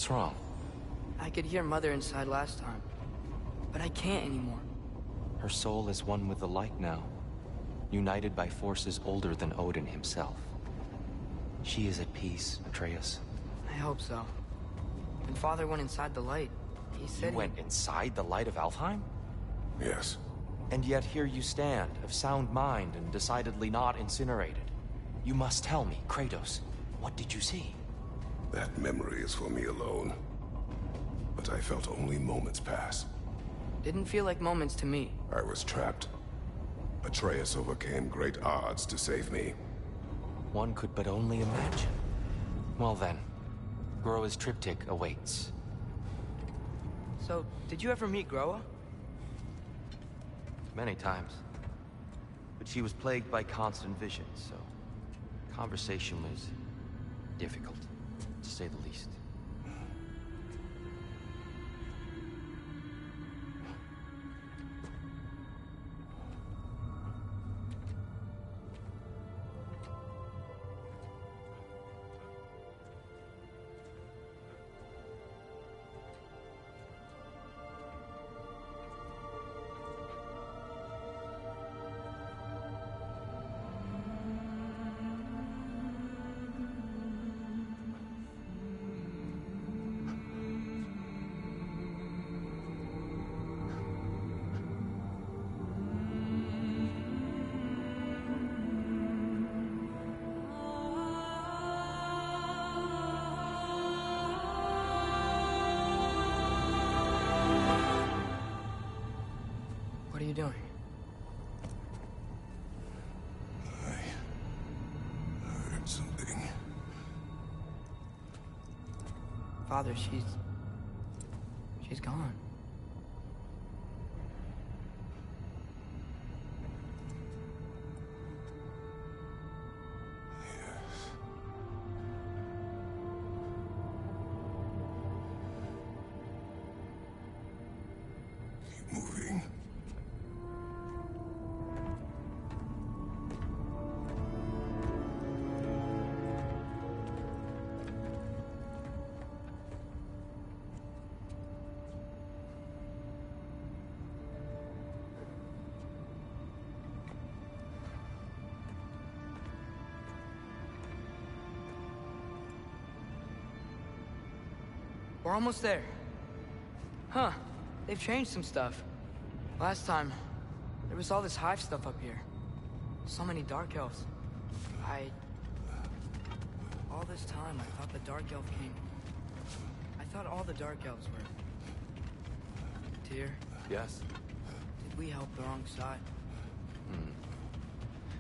What's wrong? I could hear Mother inside last time, but I can't anymore. Her soul is one with the light now, united by forces older than Odin himself. She is at peace, Atreus. I hope so. When Father went inside the light, he said You went inside the light of Alfheim? Yes. And yet here you stand, of sound mind and decidedly not incinerated. You must tell me, Kratos, what did you see? That memory is for me alone. But I felt only moments pass. Didn't feel like moments to me. I was trapped. Atreus overcame great odds to save me. One could but only imagine. Well then, Groa's triptych awaits. So, did you ever meet Groa? Many times. But she was plagued by constant visions, so conversation was difficult, to say the least. What are you doing? I heard something. Father, she's gone. Keep moving. We're almost there. Huh. They've changed some stuff. Last time, there was all this hive stuff up here. So many Dark Elves. All this time, I thought the Dark Elf King... I thought all the Dark Elves were... Tyr, Yes? did we help the wrong side?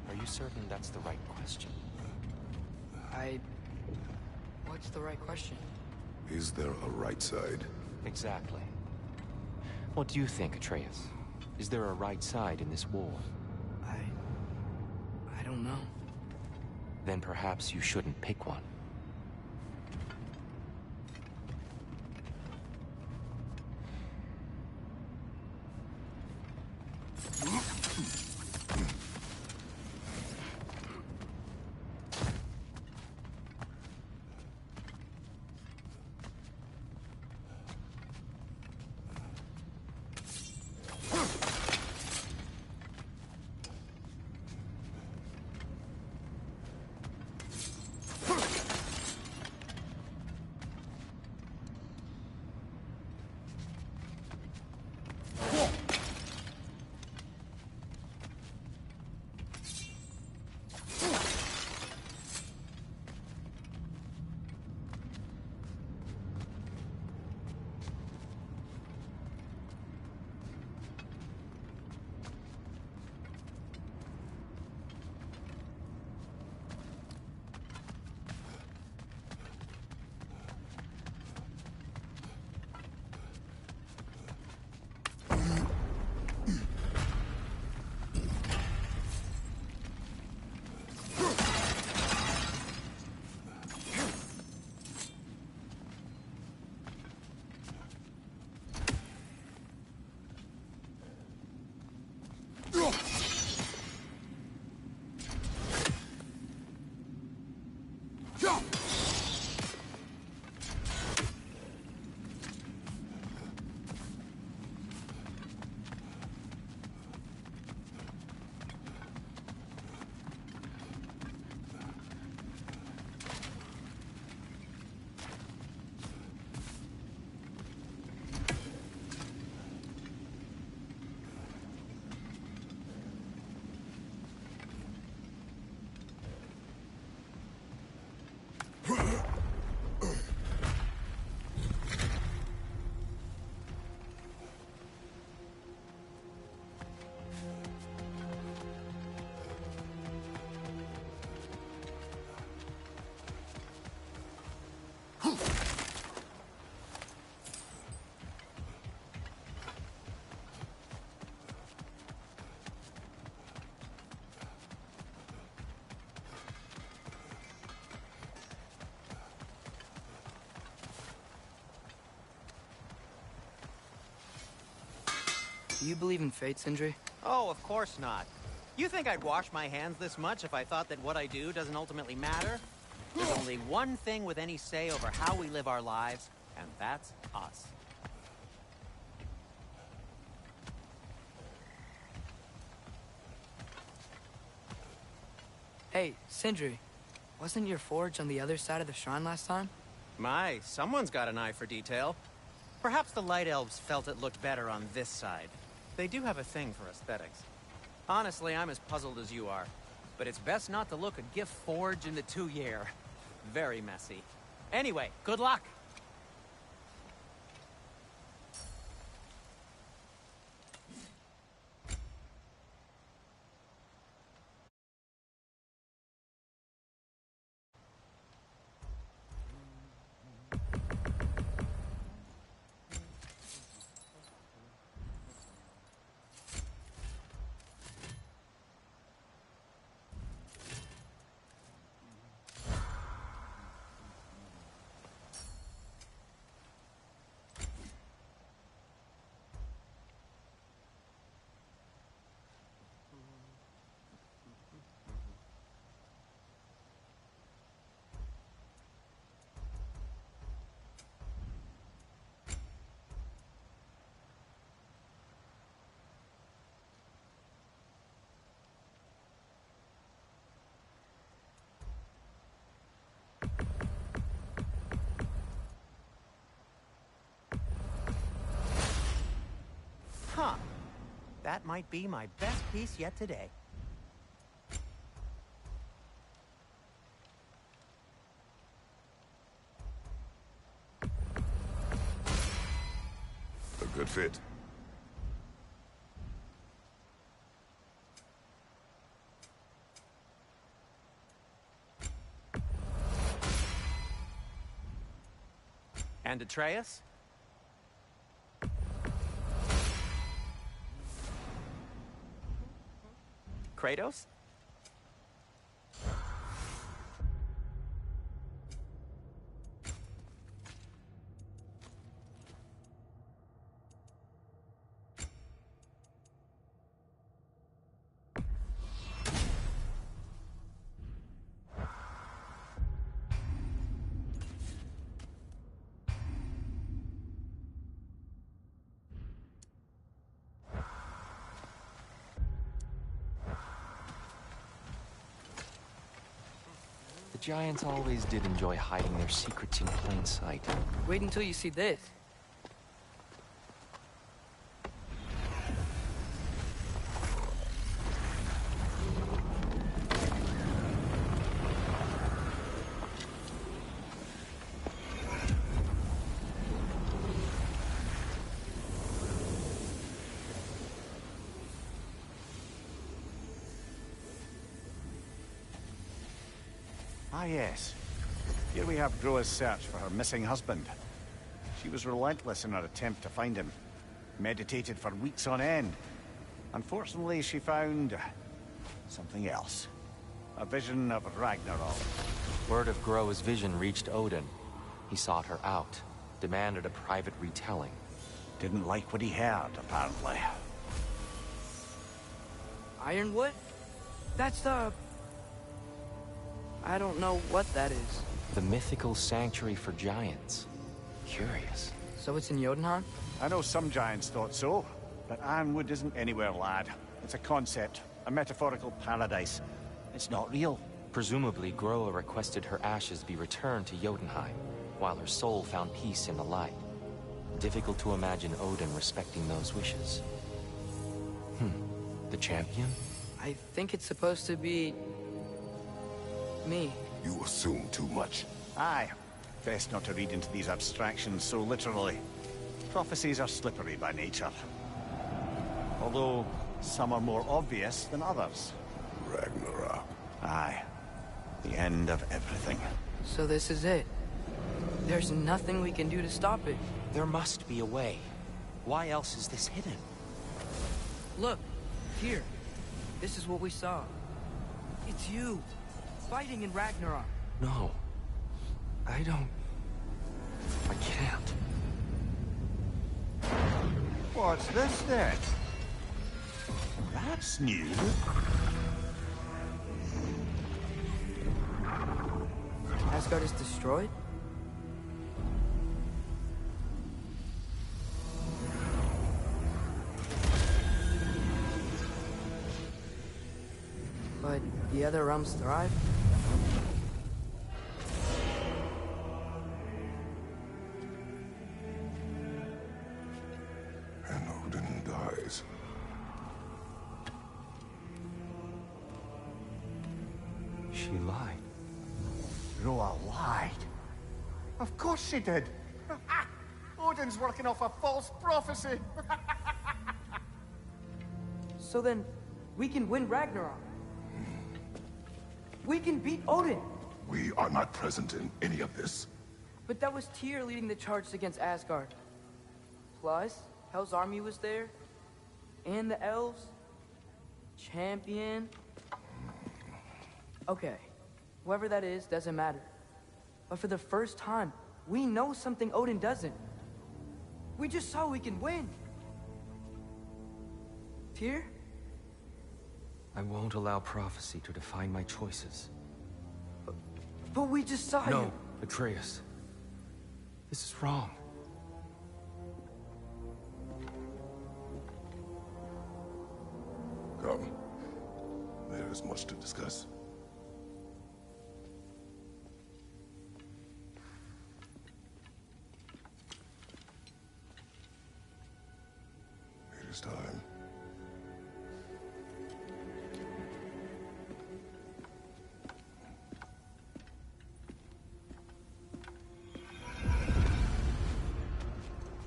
Are you certain that's the right question? What's the right question? Is there a right side? Exactly. What do you think, Atreus? Is there a right side in this war? I don't know. Then perhaps you shouldn't pick one. Do you believe in fate, Sindri? Oh, of course not. You think I'd wash my hands this much if I thought that what I do doesn't ultimately matter? There's only one thing with any say over how we live our lives, and that's us. Hey, Sindri, wasn't your forge on the other side of the shrine last time? My, someone's got an eye for detail. Perhaps the Light Elves felt it looked better on this side. They do have a thing for aesthetics. Honestly, I'm as puzzled as you are. But it's best not to look a gift forge in the 2-year. Very messy. Anyway, good luck! Huh. That might be my best piece yet today. A good fit. And Atreus? Kratos? The Giants always did enjoy hiding their secrets in plain sight. Wait until you see this. Ah, yes. Here we have Groa's search for her missing husband. She was relentless in her attempt to find him. Meditated for weeks on end. Unfortunately, she found something else. A vision of Ragnarok. Word of Groa's vision reached Odin. He sought her out, demanded a private retelling. Didn't like what he heard, apparently. Ironwood? That's the... I don't know what that is. The mythical sanctuary for giants. Curious. So it's in Jotunheim? I know some giants thought so, but Ironwood isn't anywhere, lad. It's a concept, a metaphorical paradise. It's not real. Presumably, Groa requested her ashes be returned to Jotunheim, while her soul found peace in the light. Difficult to imagine Odin respecting those wishes. The champion? I think it's supposed to be... me. You assume too much. Aye. Best not to read into these abstractions so literally. Prophecies are slippery by nature. Although, some are more obvious than others. Ragnarok. Aye. The end of everything. So this is it. There's nothing we can do to stop it. There must be a way. Why else is this hidden? Look, here. This is what we saw. It's you, fighting in Ragnarok. No. I can't. What's this then? That's new. Asgard is destroyed? But the other realms thrive? And Odin dies. She lied. Roa lied. Of course she did. Odin's working off a false prophecy. So then, we can win Ragnarok. We can beat Odin. We are not present in any of this. But that was Tyr leading the charge against Asgard. Plus, Hell's army was there. And the elves. Champion. Okay. Whoever that is, doesn't matter. But for the first time, we know something Odin doesn't. We just saw we can win. Tyr? I won't allow prophecy to define my choices. But we just saw you. No, Atreus. This is wrong. Come. There is much to discuss. It is time.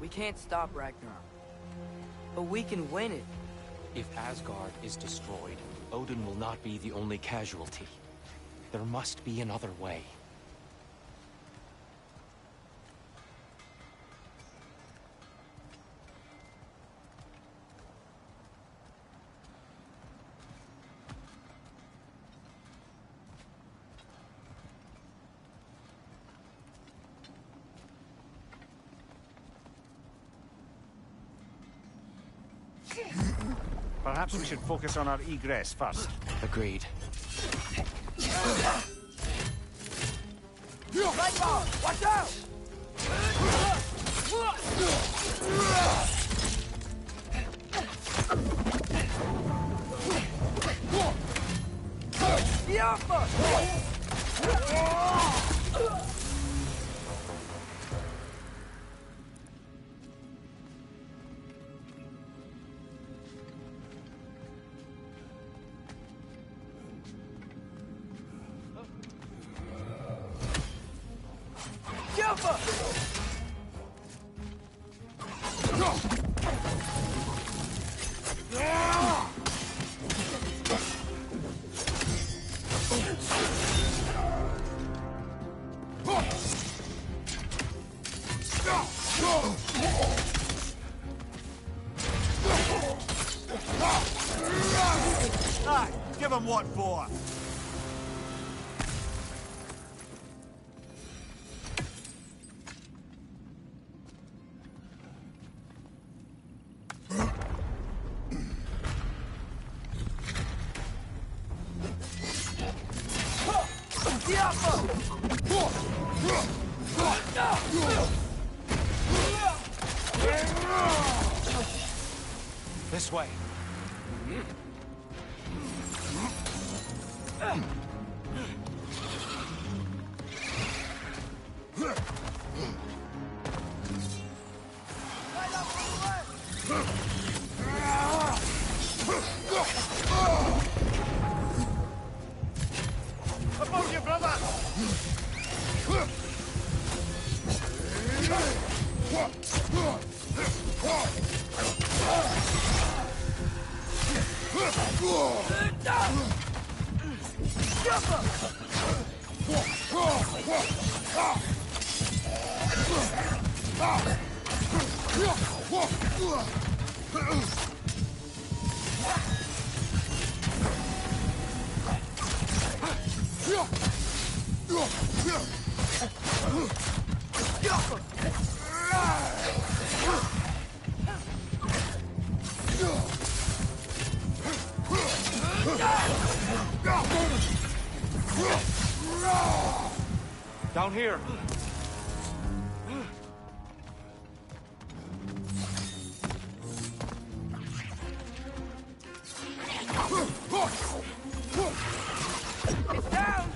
We can't stop Ragnarok. But we can win it. If Asgard is destroyed, Odin will not be the only casualty. There must be another way. Perhaps we should focus on our egress first. Agreed. Lightball! Watch out! Aye, give him what for. This way. Above you, brother! Down here. It's down!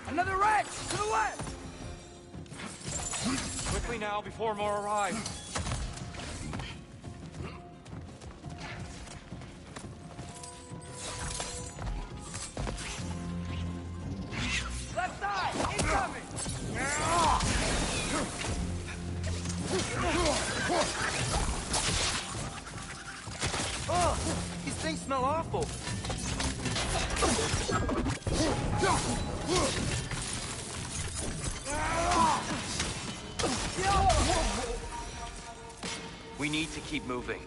Another wrench! To the left! Quickly now, before more arrive. Left side! Incoming! Oh, these things smell awful. We need to keep moving.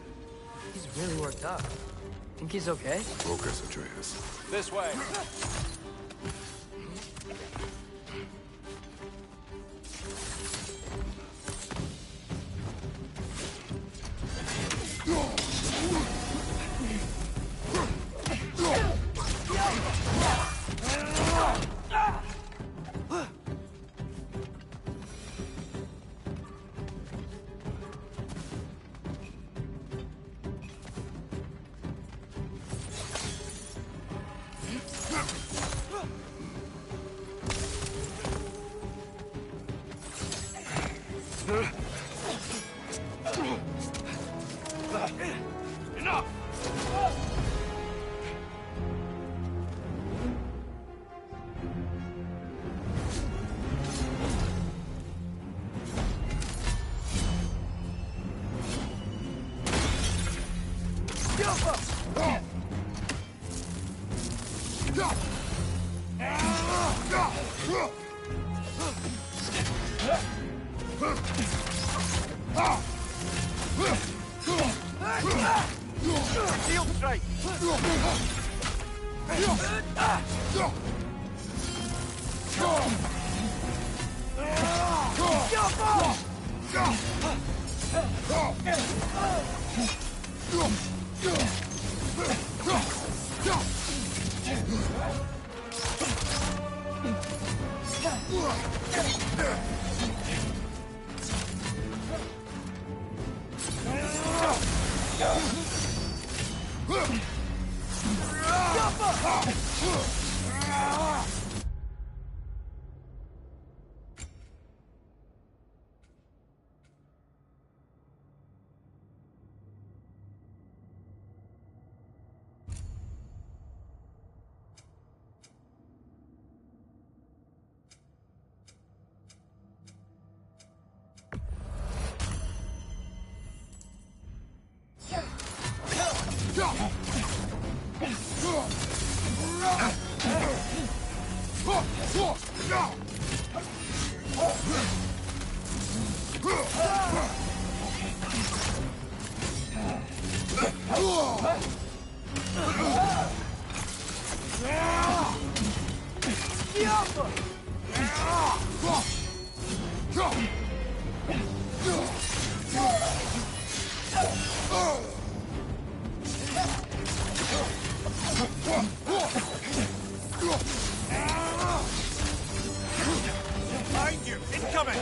He's really worked up. Think he's okay? Focus, Atreus. This way. Shield strike! Behind you! Incoming!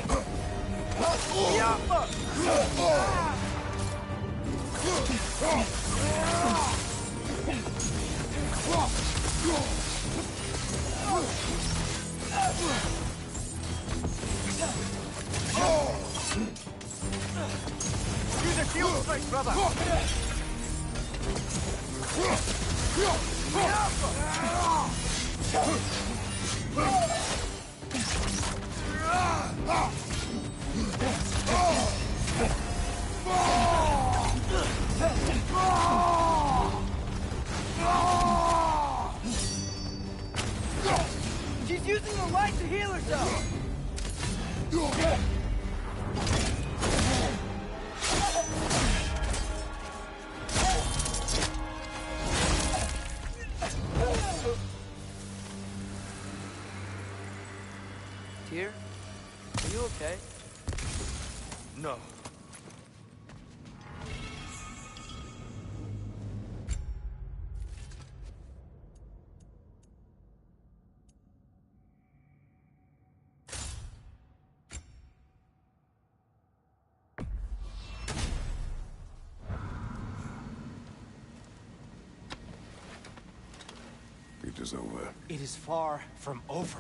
Use a shield strike, brother! She's using the light to heal herself! Tyr? Are you okay? No. It is over. It is far from over.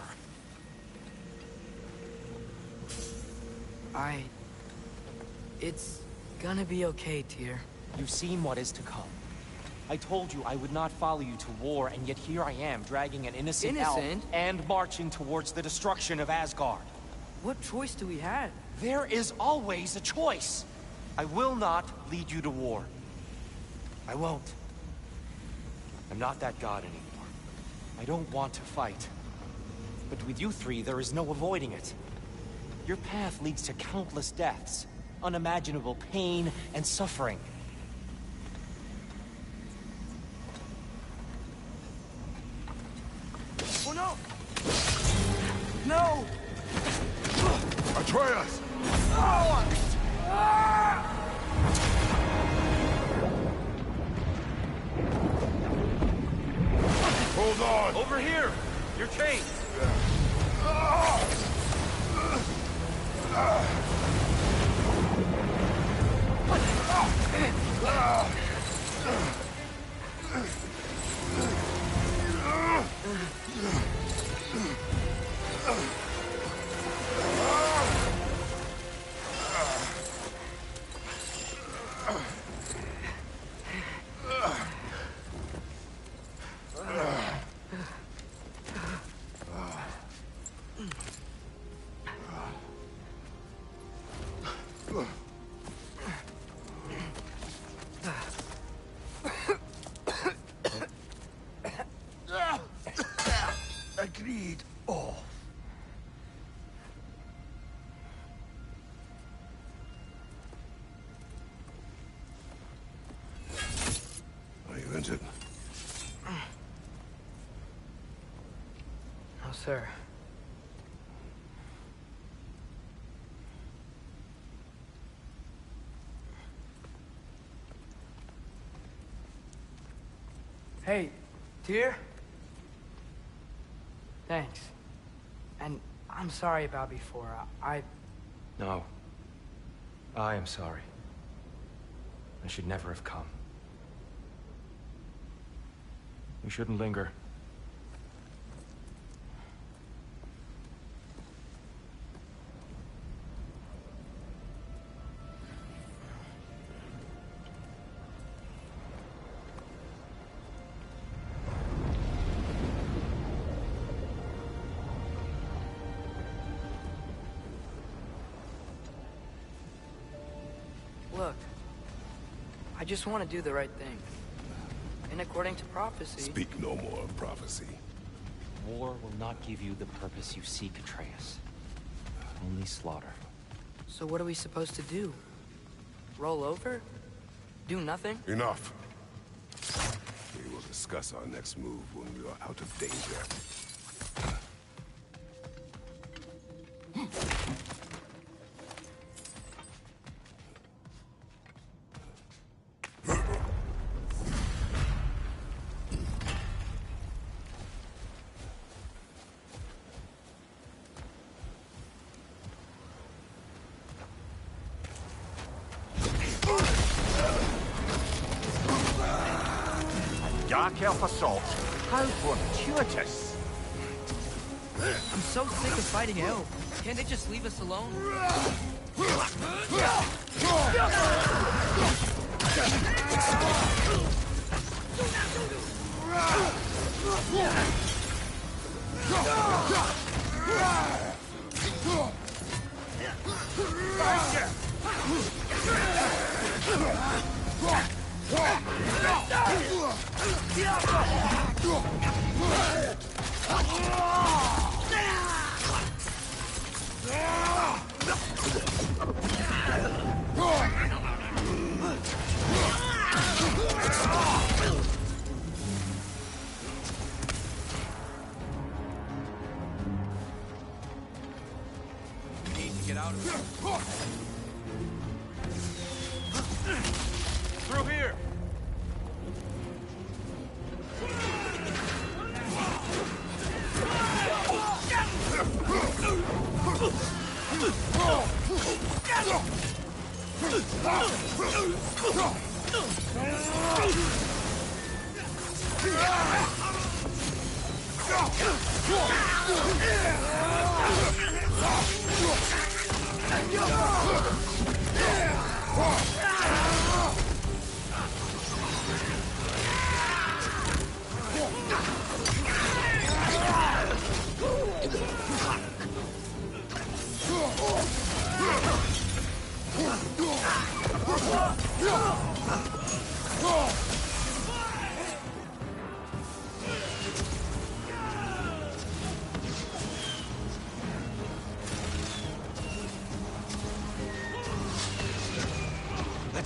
It's gonna be okay, Tyr. You've seen what is to come. I told you I would not follow you to war, and yet here I am, dragging an innocent elf Innocent? and marching towards the destruction of Asgard. What choice do we have? There is always a choice. I will not lead you to war. I won't. I'm not that god anymore. I don't want to fight. But with you three, there is no avoiding it. Your path leads to countless deaths, unimaginable pain and suffering. Oh no! No! Atreus! Hold on! Over here! Your chain! Agreed. Oh. Are you injured? No, sir. Hey, Tyr? Thanks. And I'm sorry about before. No. I am sorry. I should never have come. We shouldn't linger. Look, I just want to do the right thing. And according to prophecy... Speak no more of prophecy. War will not give you the purpose you seek, Atreus. Only slaughter. So what are we supposed to do? Roll over? Do nothing? Enough. We will discuss our next move when we are out of danger. Dark Elf assault? How fortuitous! I'm so sick of fighting elves. Can't they just leave us alone?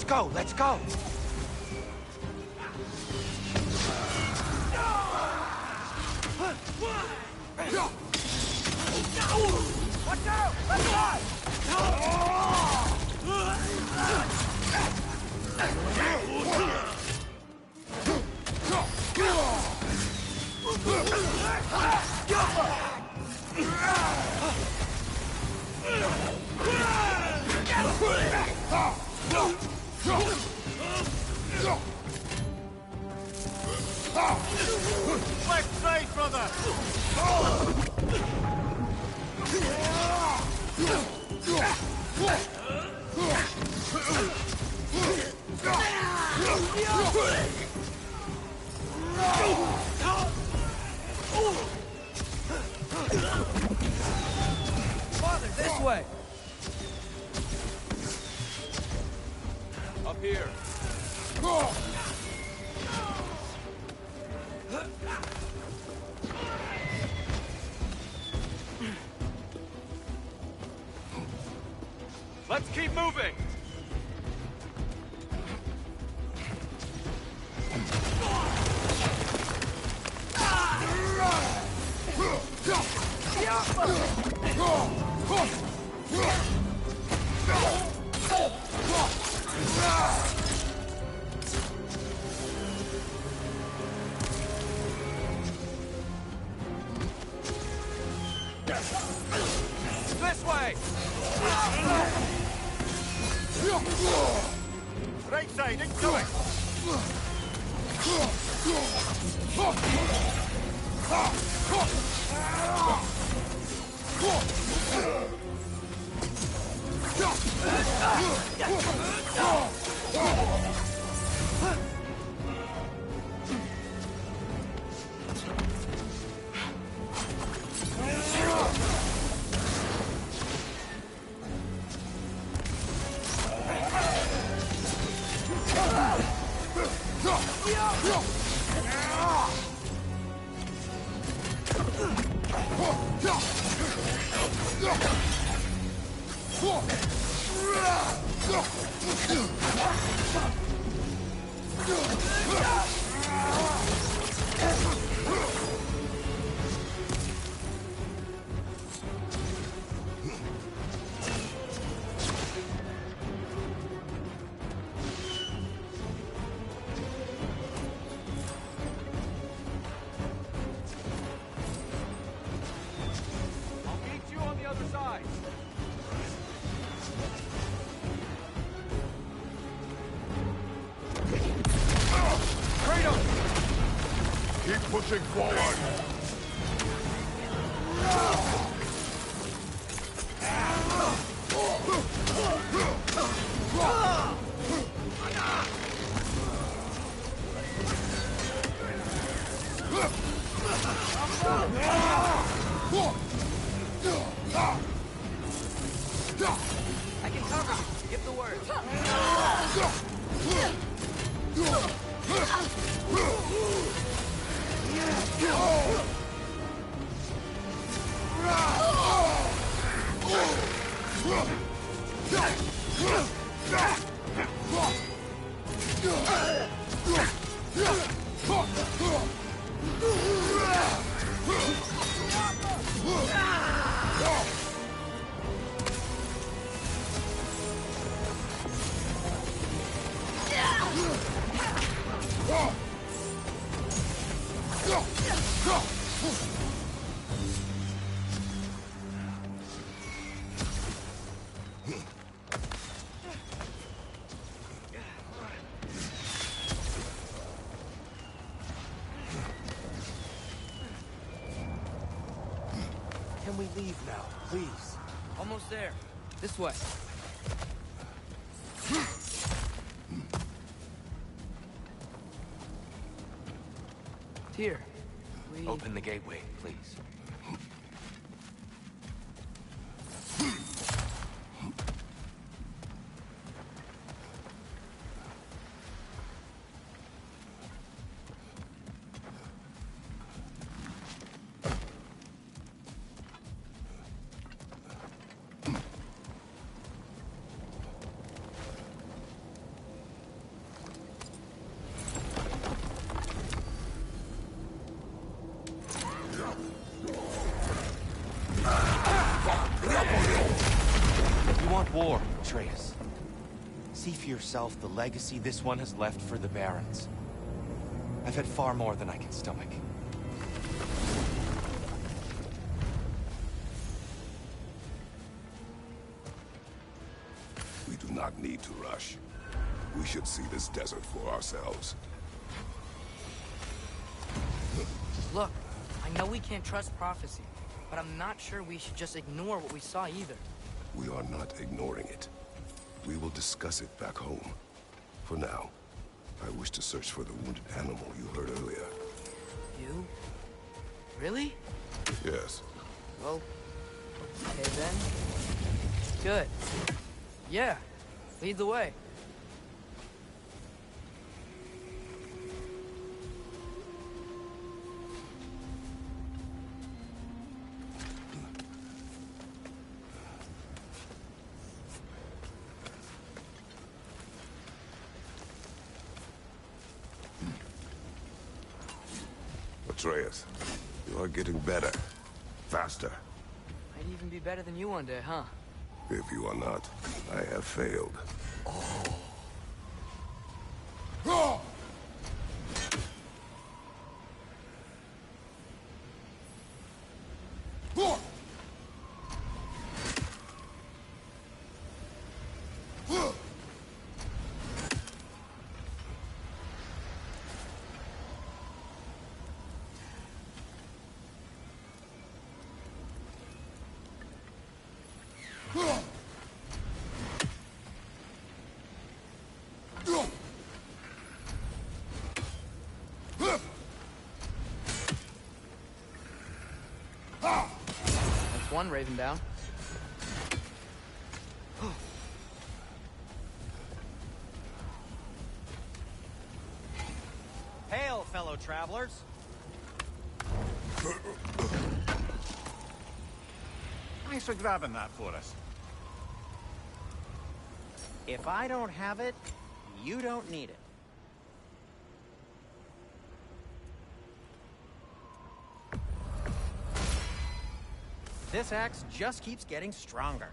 go, let's go! Watch out! Let's go! Left side, brother! Father, this way! Up here. Let's keep moving! This way! Right side, into it! I'll meet you on the other side. Kratos! Keep pushing forward! I can cover you. Give the word. Can we leave now, please? Almost there. This way. Here. We... Open the gateway, please. Atreus. See for yourself the legacy this one has left for the Barons. I've had far more than I can stomach. We do not need to rush. We should see this desert for ourselves. Look, I know we can't trust prophecy, but I'm not sure we should just ignore what we saw either. We are not ignoring it. We will discuss it back home. For now, I wish to search for the wounded animal you heard earlier. You? Really? Yes. Well, okay then. Good. Yeah, lead the way. Atreus, you are getting better. Faster. Might even be better than you one day, huh? If you are not, I have failed. That's one Raven down. Hail, fellow travelers! Thanks for grabbing that for us. If I don't have it, you don't need it. This axe just keeps getting stronger.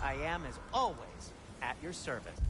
I am, as always, at your service.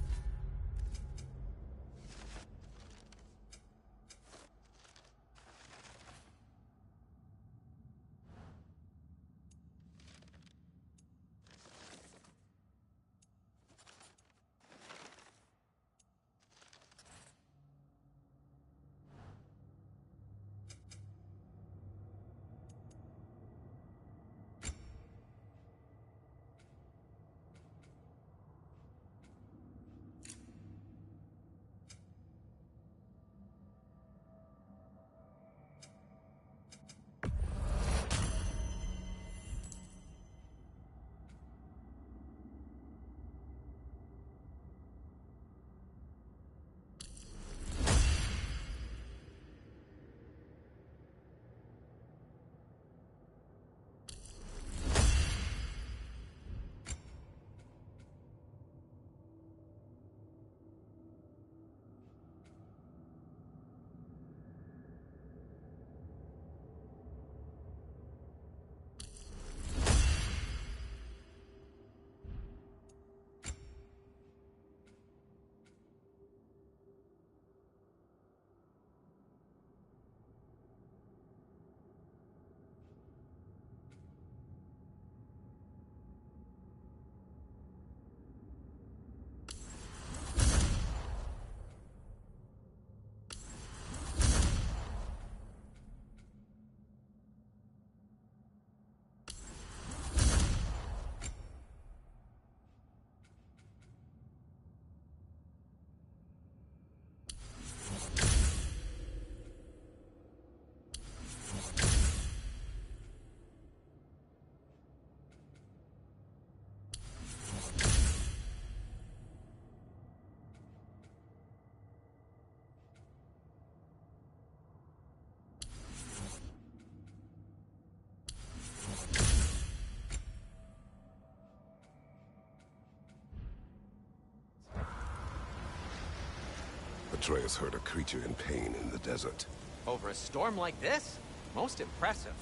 Atreus hurt a creature in pain in the desert. Over a storm like this? Most impressive.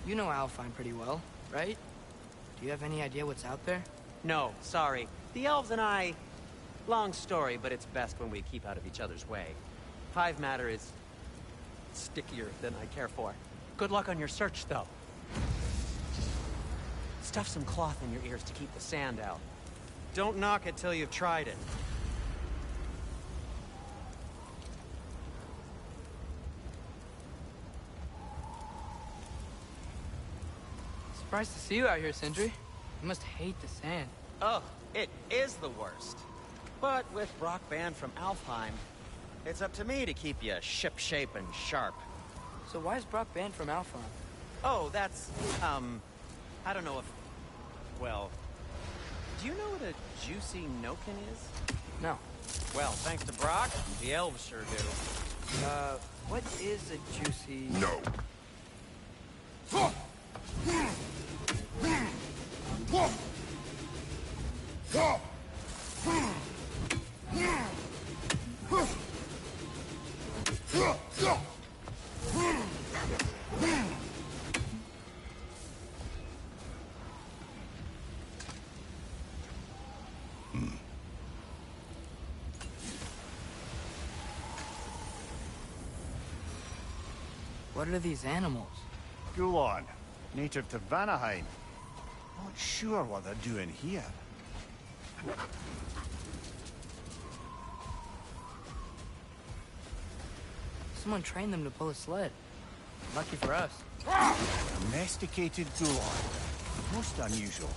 You know Alfheim pretty well, right? Do you have any idea what's out there? No, sorry. The elves and I... Long story, but it's best when we keep out of each other's way. Hive matter is... stickier than I care for. Good luck on your search, though. Stuff some cloth in your ears to keep the sand out. Don't knock it till you've tried it. Surprised to see you out here, Sindri. You must hate the sand. Oh, it is the worst. But with Brock banned from Alfheim, it's up to me to keep you ship-shape and sharp. So why is Brock banned from Alfheim? Oh, that's, I don't know if... Well, do you know what a juicy Noken is? No. Well, thanks to Brock, the elves sure do. What is a juicy... No. What are these animals? Gulon, native to Vanaheim. Not sure what they're doing here. Someone trained them to pull a sled. Lucky for us. Domesticated Gulon. Most unusual.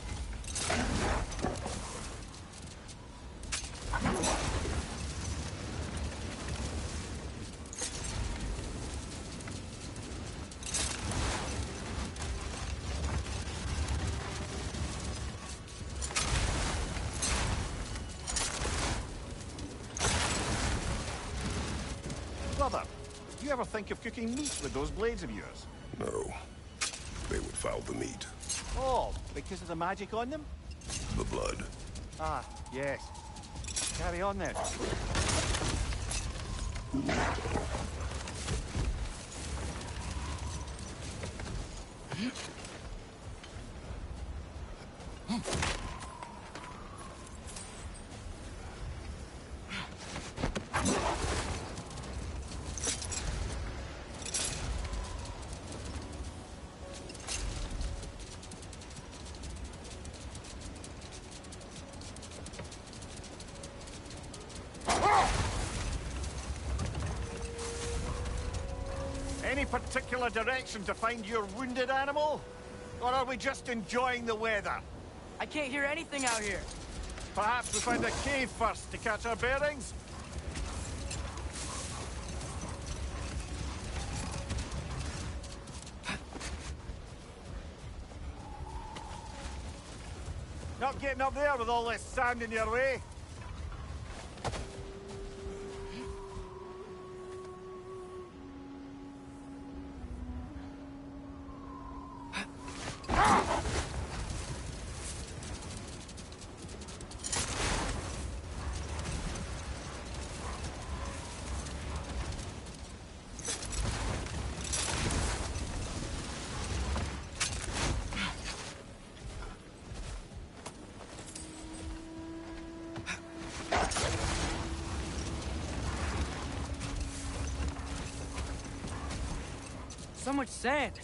Brother, do you ever think of cooking meat with those blades of yours? No. They would foul the meat. Oh, because of the magic on them? The blood. Ah, yes. Carry on then. Any particular direction to find your wounded animal? Or are we just enjoying the weather? I can't hear anything out here. Perhaps we find a cave first to catch our bearings? Not getting up there with all this sand in your way. So much sand.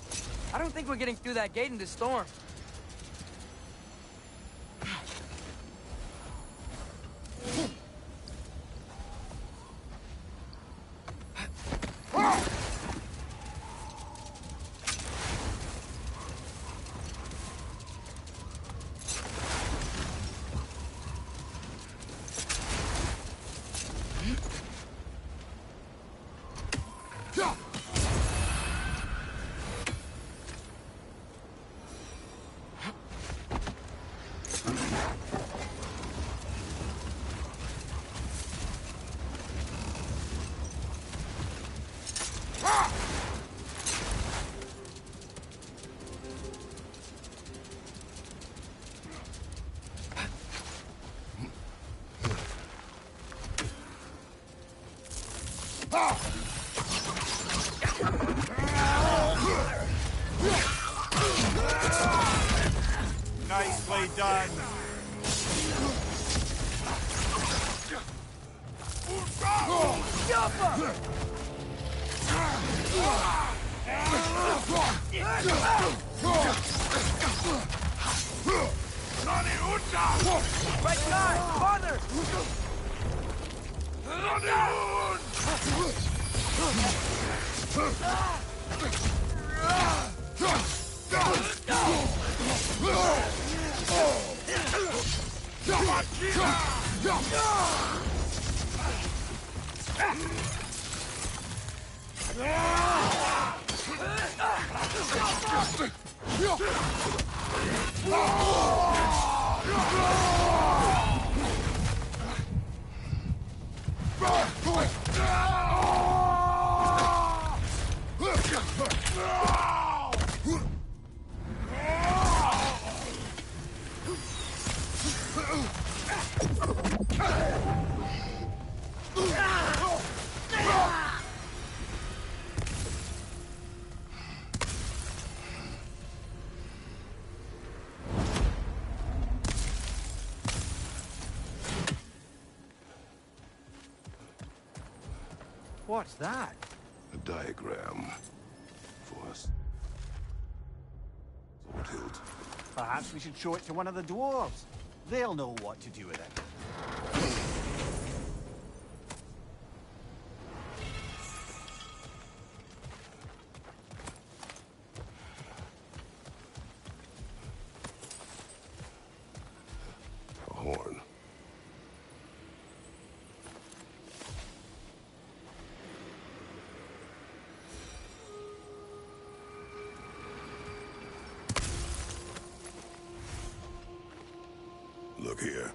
I don't think we're getting through that gate in this storm. Nicely done. Right side! Farther! What's that? A diagram for us. Sword hilt. Perhaps we should show it to one of the dwarves. They'll know what to do with it. A horn. Look here.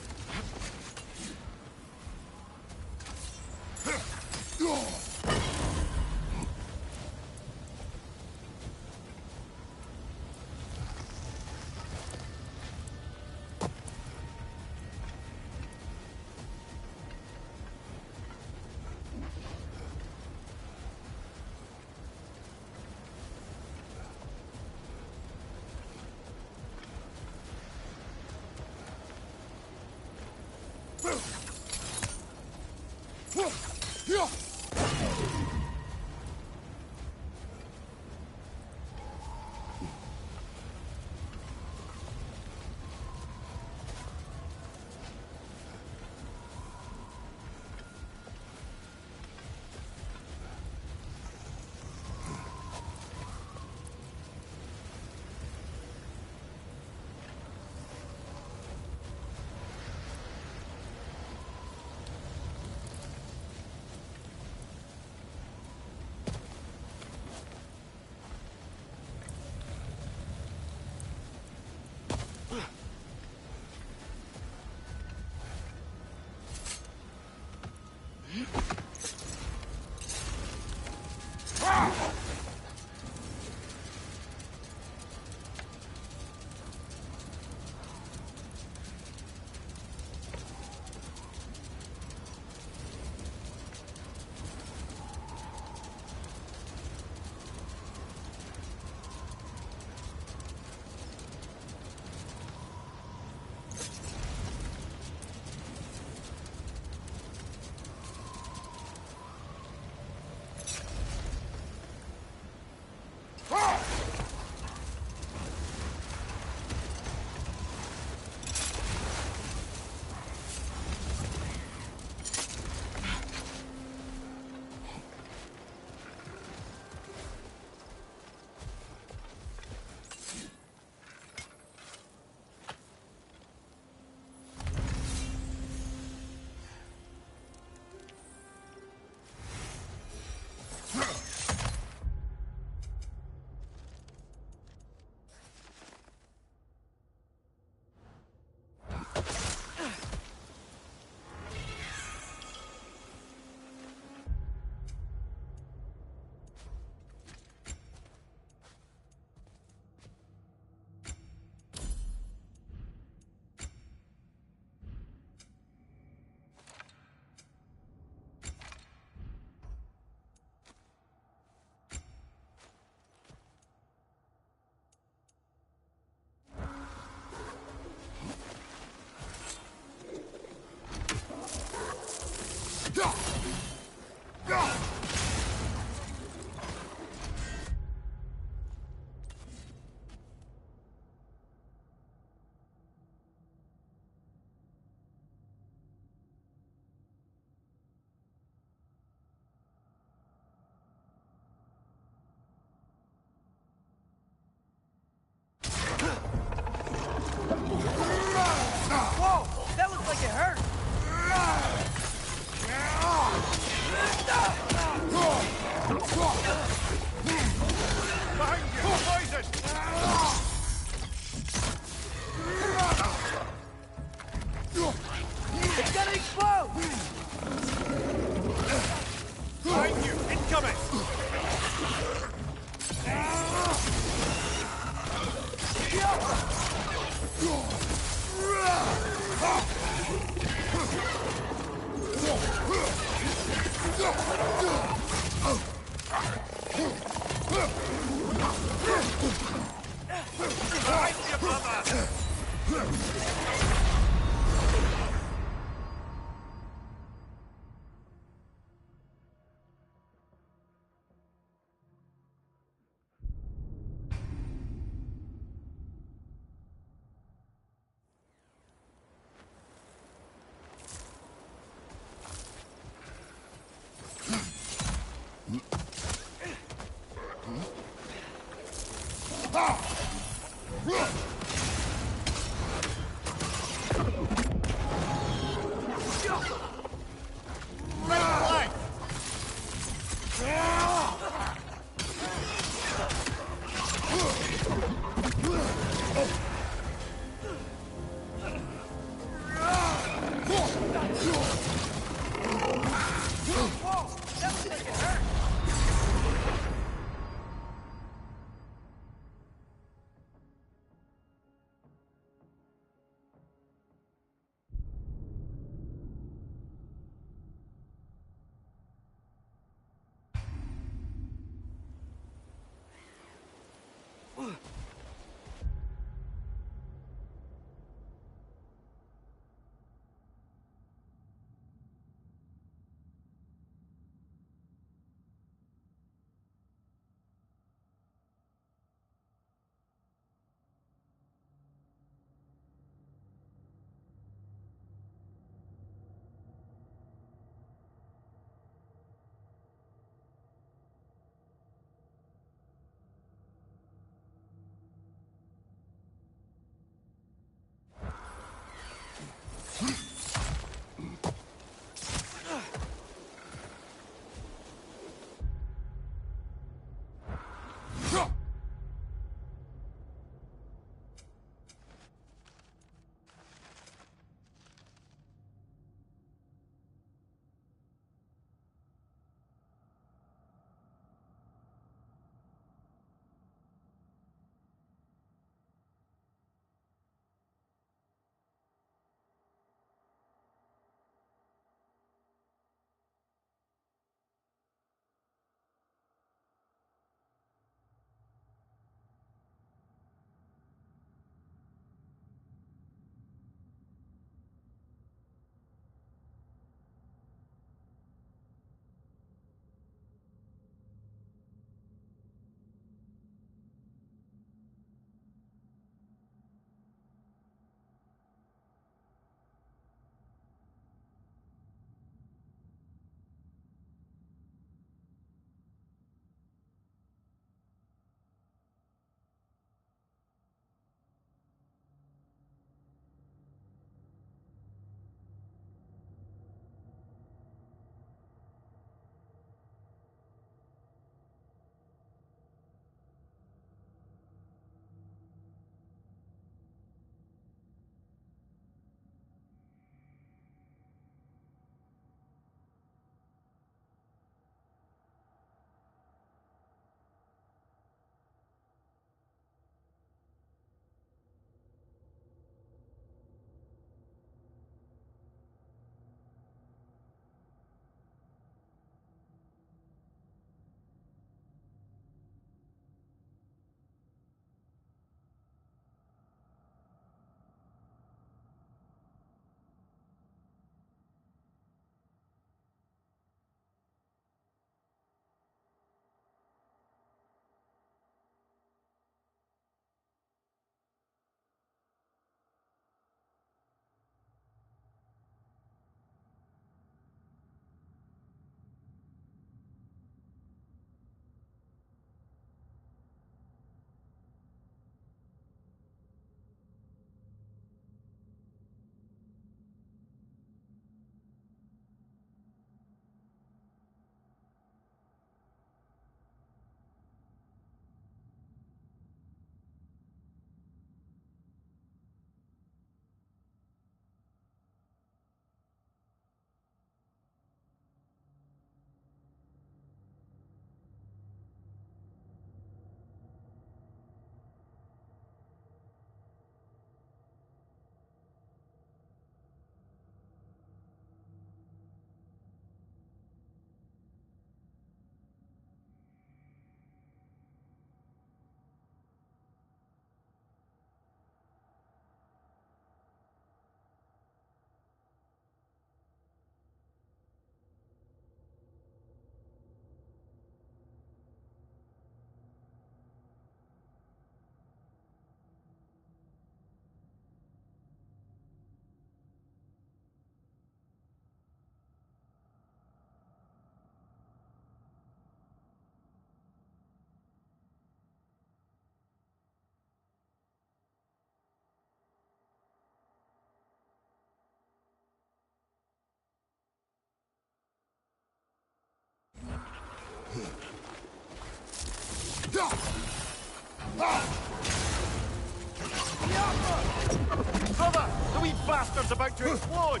wee bastard's about to explode!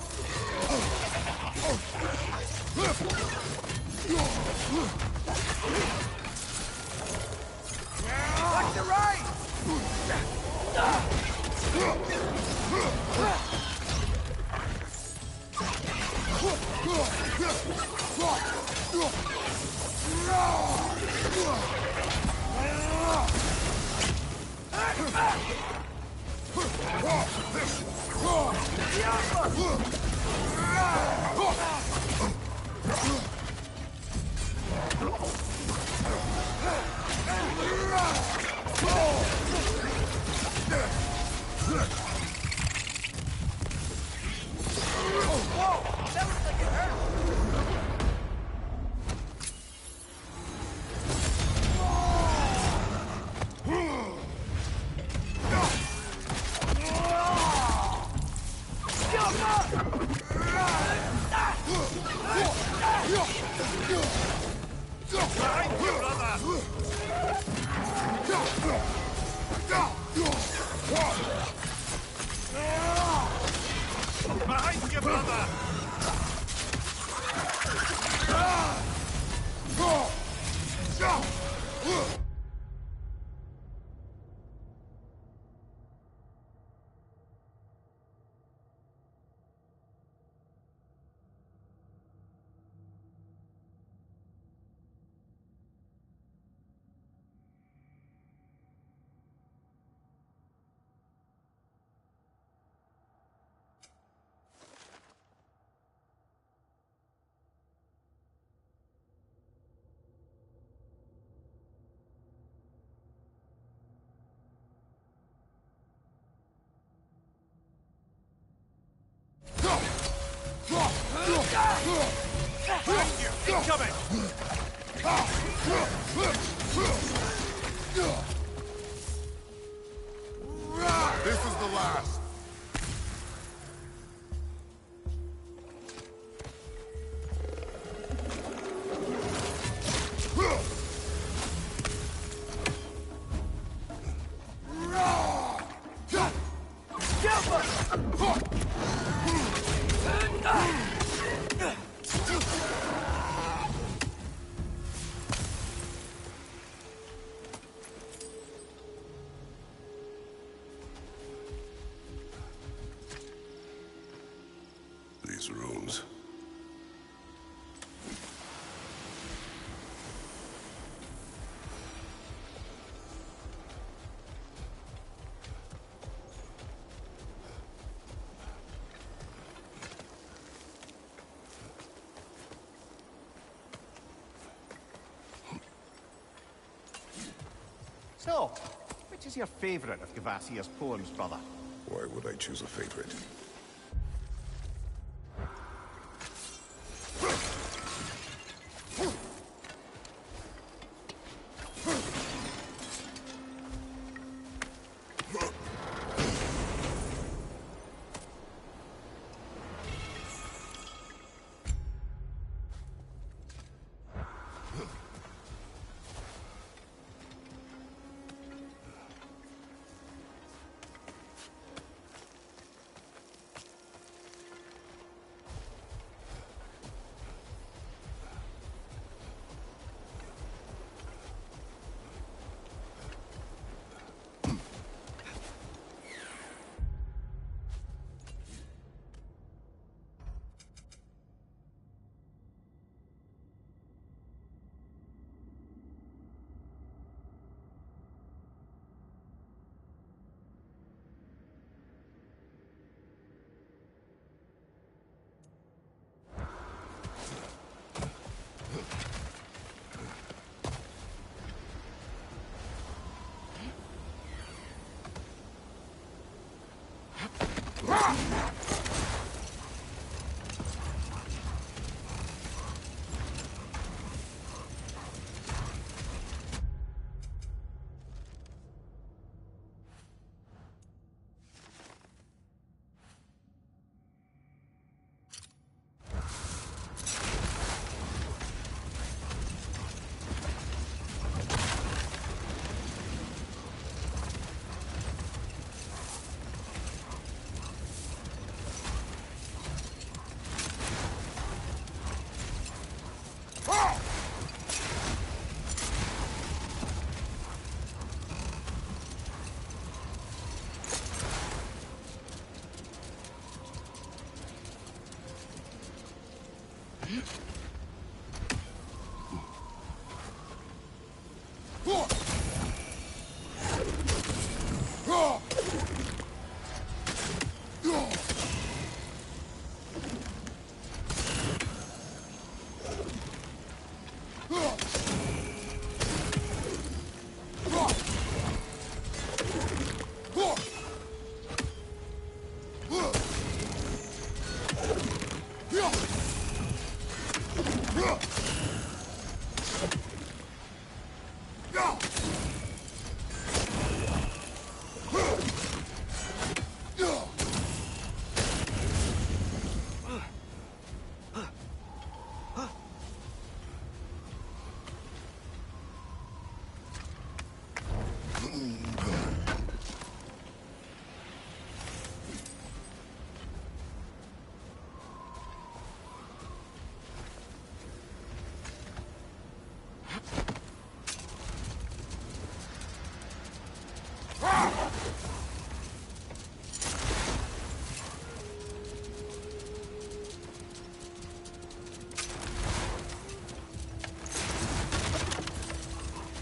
Back to right! Behind you, brother! Incoming! This is the last. These rooms. So, which is your favorite of Gavassia's poems, brother? Why would I choose a favorite?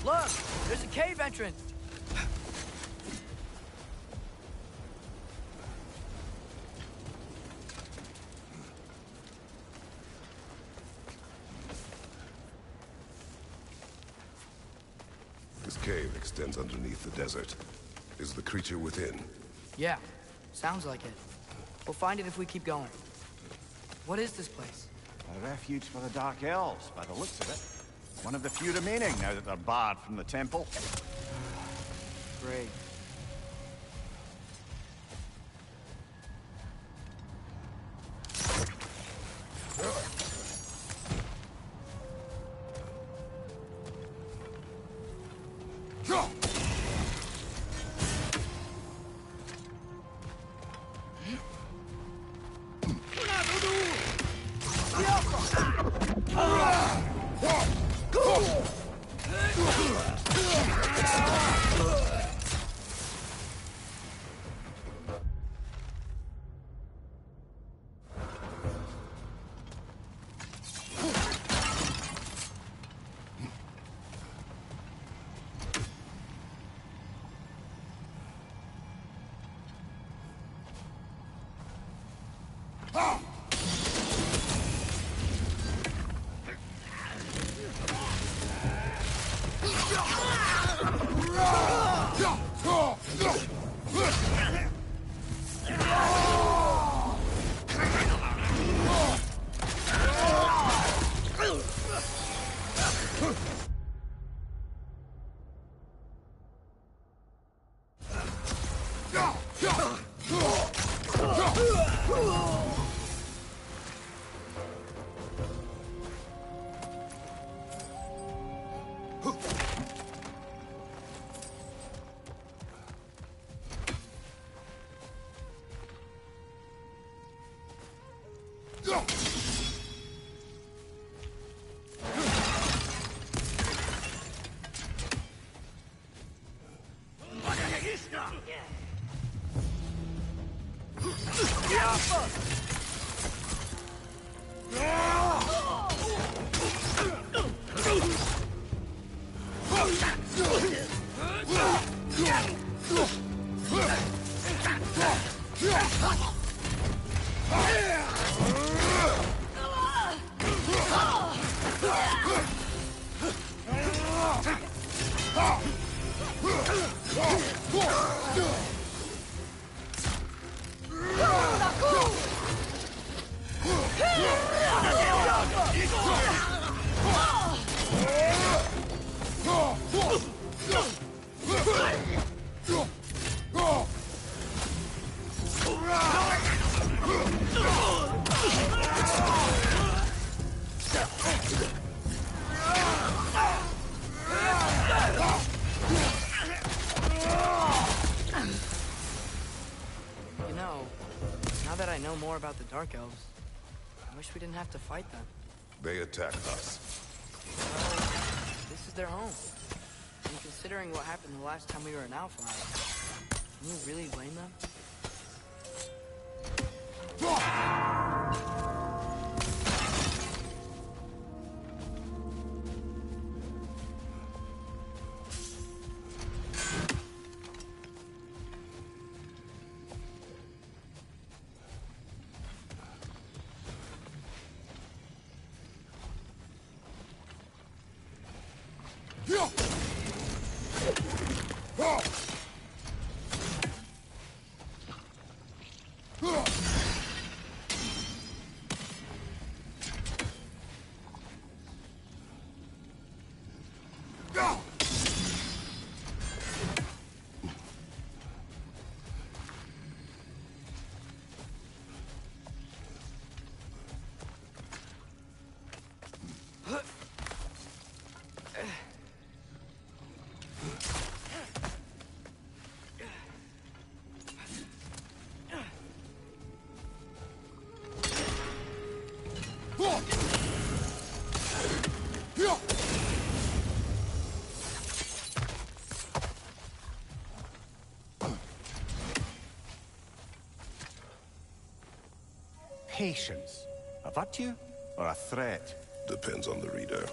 Look! There's a cave entrance! This cave extends underneath the desert. Is the creature within? Yeah, sounds like it. We'll find it if we keep going. What is this place? A refuge for the Dark Elves, by the looks of it. One of the few remaining now that they're barred from the temple. Great. More about the Dark Elves. I wish we didn't have to fight them. They attack us. Well, this is their home. And considering what happened the last time we were in Outfire, can you really blame them? Patience. A virtue or a threat? Depends on the reader.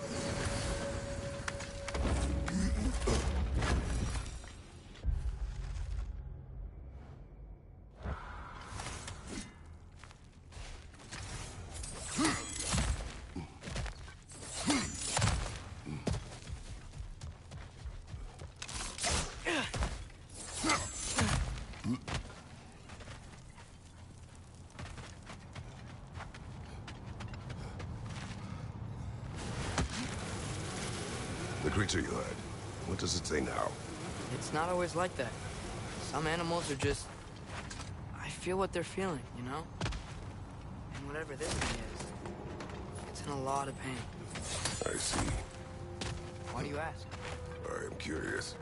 The creature you had, what does it say now? It's not always like that. Some animals are just... I feel what they're feeling, you know? And whatever this thing is, it's in a lot of pain. I see. Why do you ask? I am curious.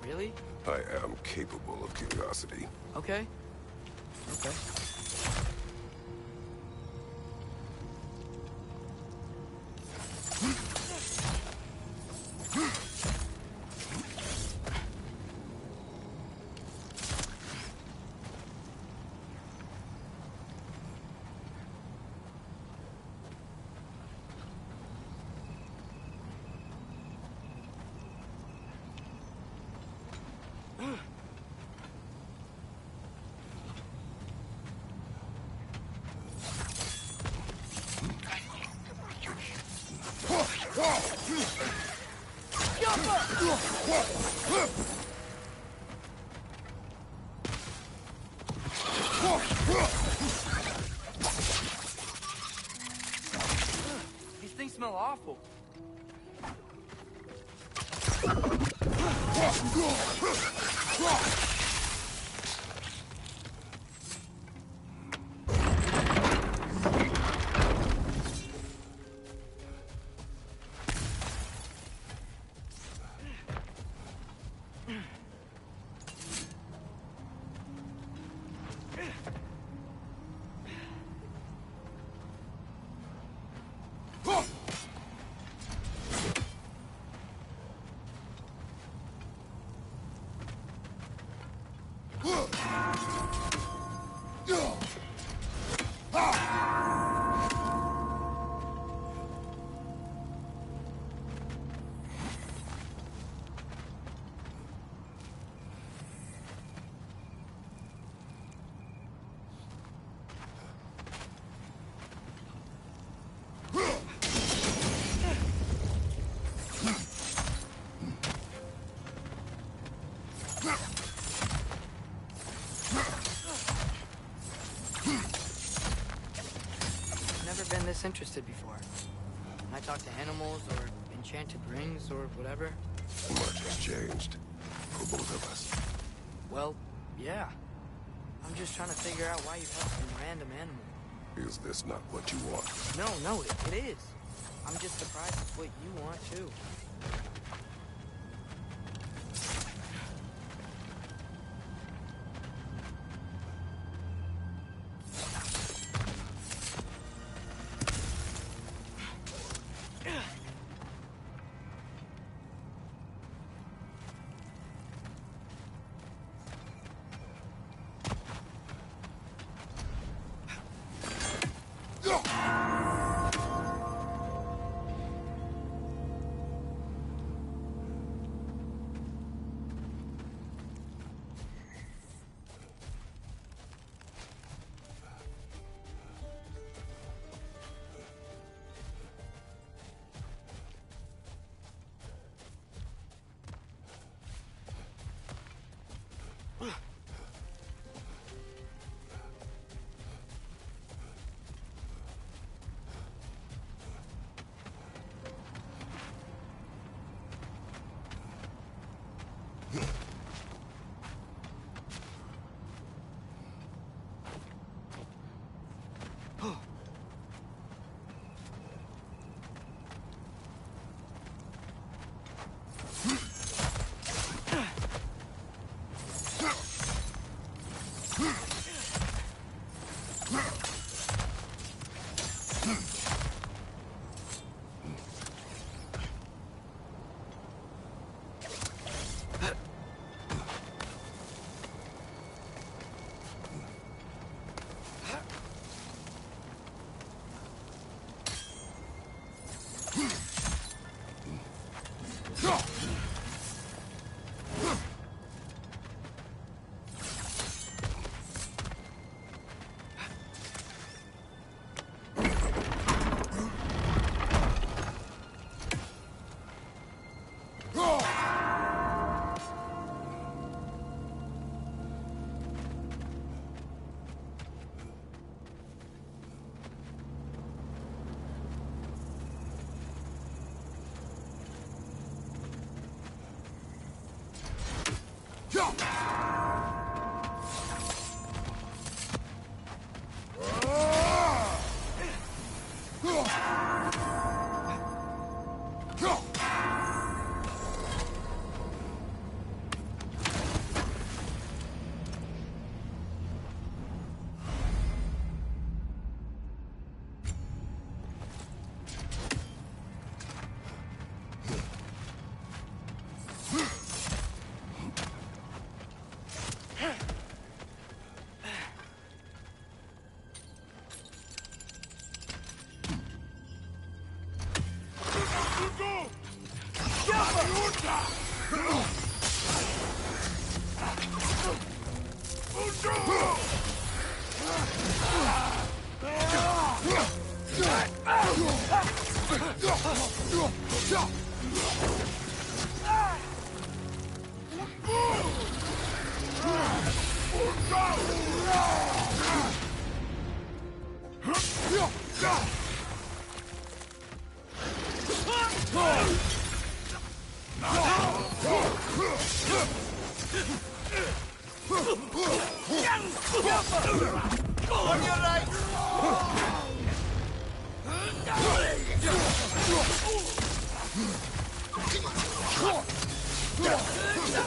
Really? I am capable of curiosity. Okay. Okay. These things smell awful. Been this interested before. When I talk to animals or enchanted rings or whatever. Much has changed for both of us. Well, yeah. I'm just trying to figure out why you have some random animal. Is this not what you want? No, it is. I'm just surprised it's what you want too.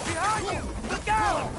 Behind you! Look out!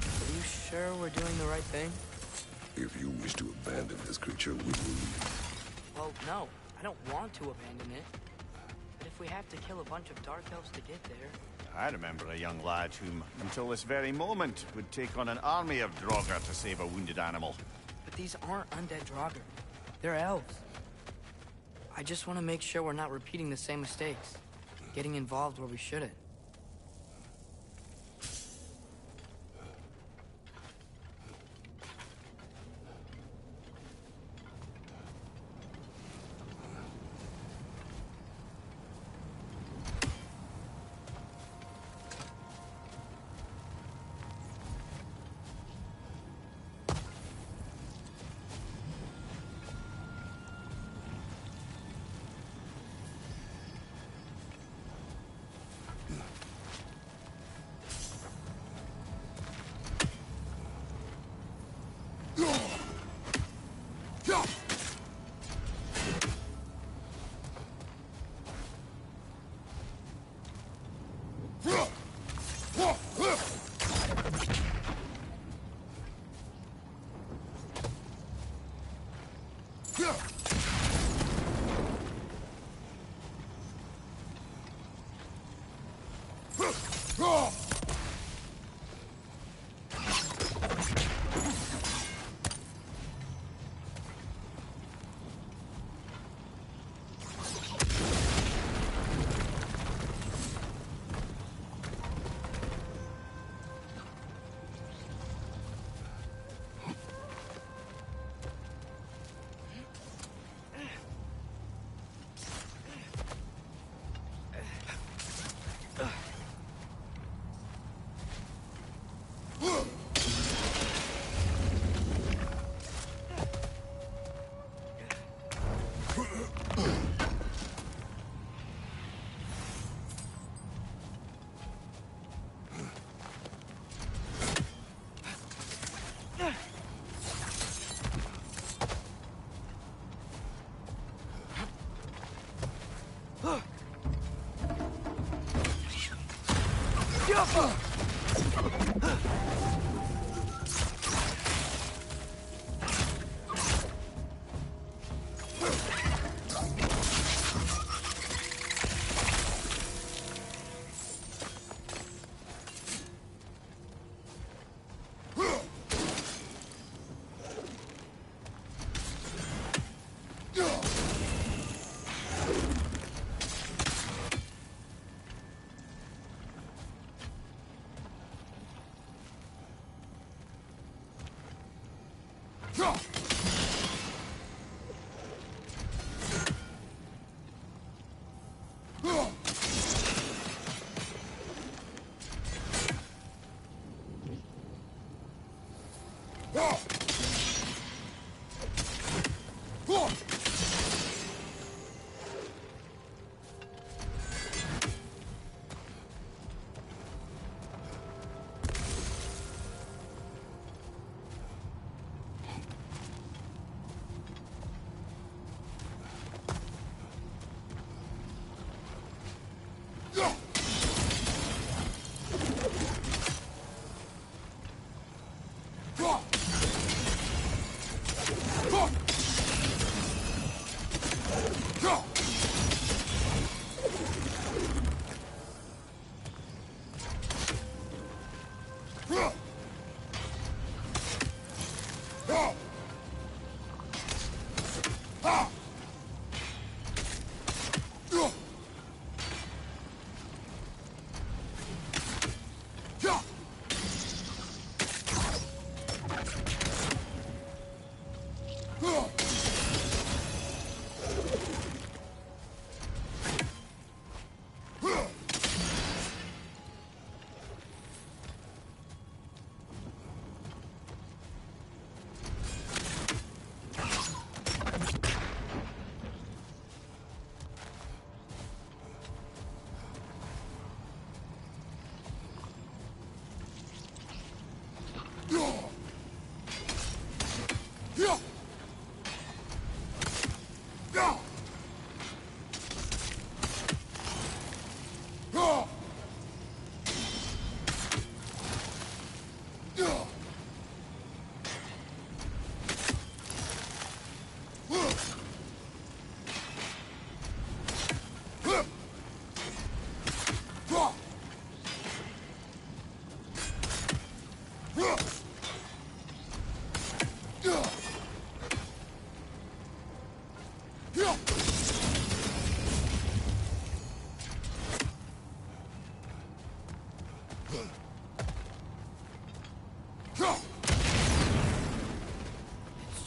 Are you sure we're doing the right thing? If you wish to abandon this creature, we will leave. Well, no. I don't want to abandon it. But if we have to kill a bunch of Dark Elves to get there... I remember a young lad whom, until this very moment, would take on an army of Draugr to save a wounded animal. But these aren't undead Draugr. They're elves. I just want to make sure we're not repeating the same mistakes. Getting involved where we shouldn't.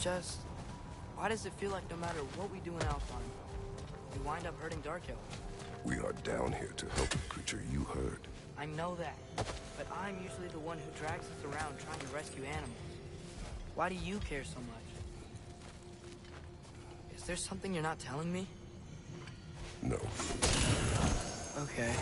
It's just... why does it feel like no matter what we do in Alpine, we wind up hurting Dark Elves? We are down here to help the creature you heard. I know that, but I'm usually the one who drags us around trying to rescue animals. Why do you care so much? Is there something you're not telling me? No. Okay.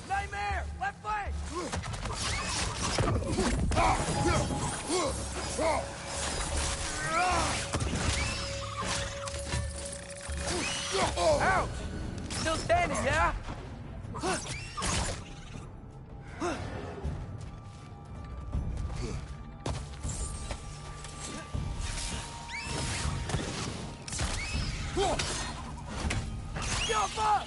Nightmare! Left flank! Ouch! Still standing, yeah? Jump up!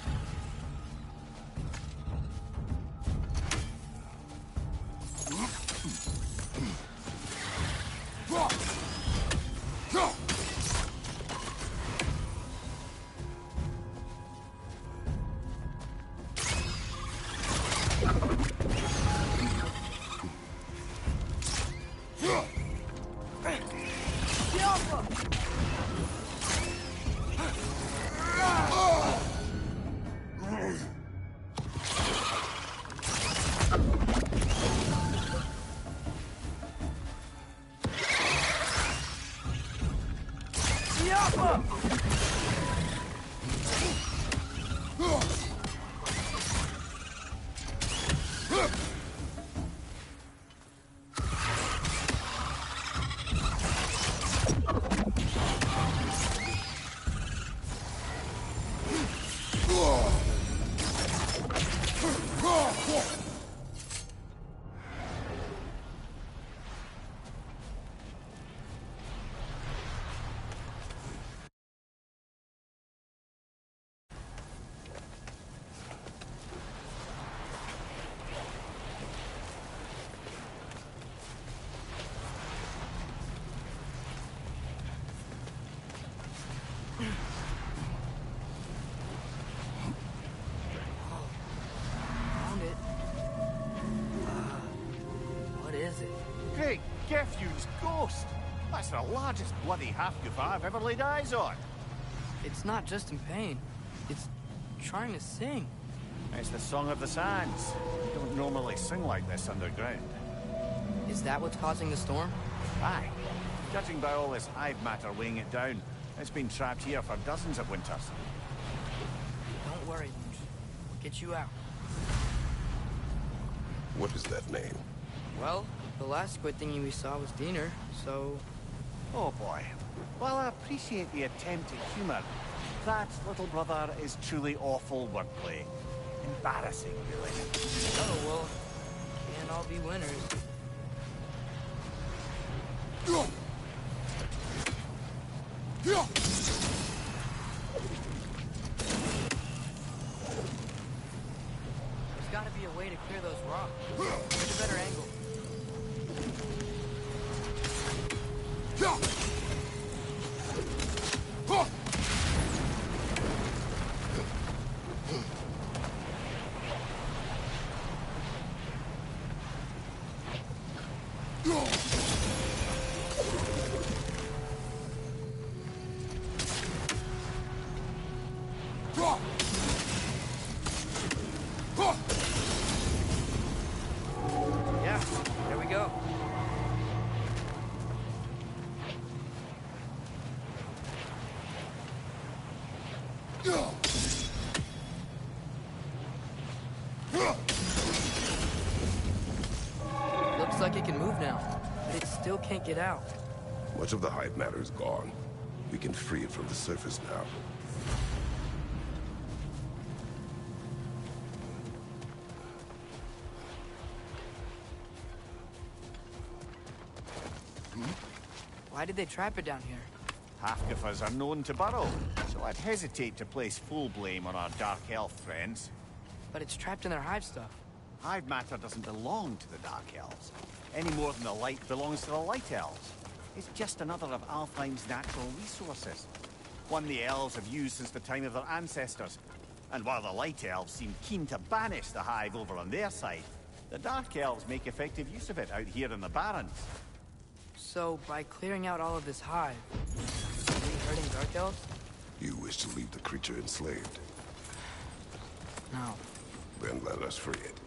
Found it. What is it? Great Geffu's ghost! That's the largest bloody half-goof I've ever laid eyes on. It's not just in pain. It's trying to sing. It's the Song of the Sands. We don't normally sing like this underground. Is that what's causing the storm? Aye. Judging by all this hive matter weighing it down, it's been trapped here for dozens of winters. Don't worry, Lynch. We'll get you out. What is that name? Well, the last squid thingy we saw was Diener, so... Oh boy. While I appreciate the attempt at humor, that, little brother, is truly awful wordplay. Embarrassing, really. Oh, well, can't all be winners. There's gotta be a way to clear those rocks. Get a better angle. Yeah, there we go. Looks like it can move now, but it still can't get out. Much of the hive matter is gone. We can free it from the surface now. Why did they trap it down here? Half-goofers are known to burrow, so I'd hesitate to place full blame on our Dark Elf friends. But it's trapped in their hive stuff. Hive matter doesn't belong to the Dark Elves, any more than the light belongs to the Light Elves. It's just another of Alfheim's natural resources. One the elves have used since the time of their ancestors. And while the Light Elves seem keen to banish the hive over on their side, the Dark Elves make effective use of it out here in the Barrens. So, by clearing out all of this hive, are we hurting Dark Elves? You wish to leave the creature enslaved? No. Then let us free it.